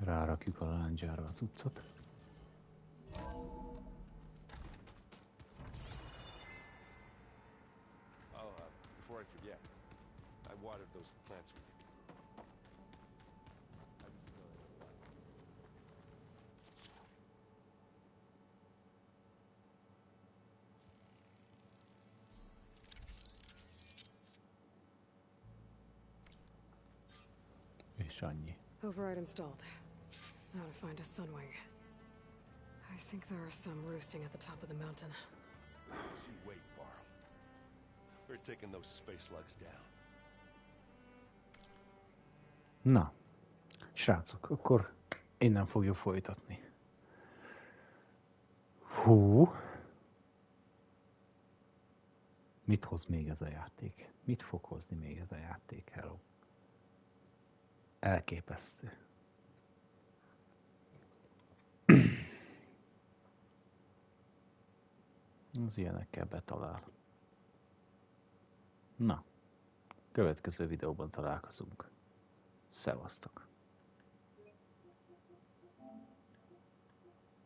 Rárakjuk a lándzsára a cuccot. Before I forget, I watered those plants for you. És annyi. Override installed. Now to find a sunwing. I think there are some roosting at the top of the mountain. Wait, Farrell. We're taking those space slugs down. Na, srácok, akkor innen fogjuk folytatni. Hú! Mit hoz még ez a játék? Mit fog hozni még ez a játék? Hello. Elképesztő. Az ilyenekkel betalál. Na, következő videóban találkozunk. Szevasztok!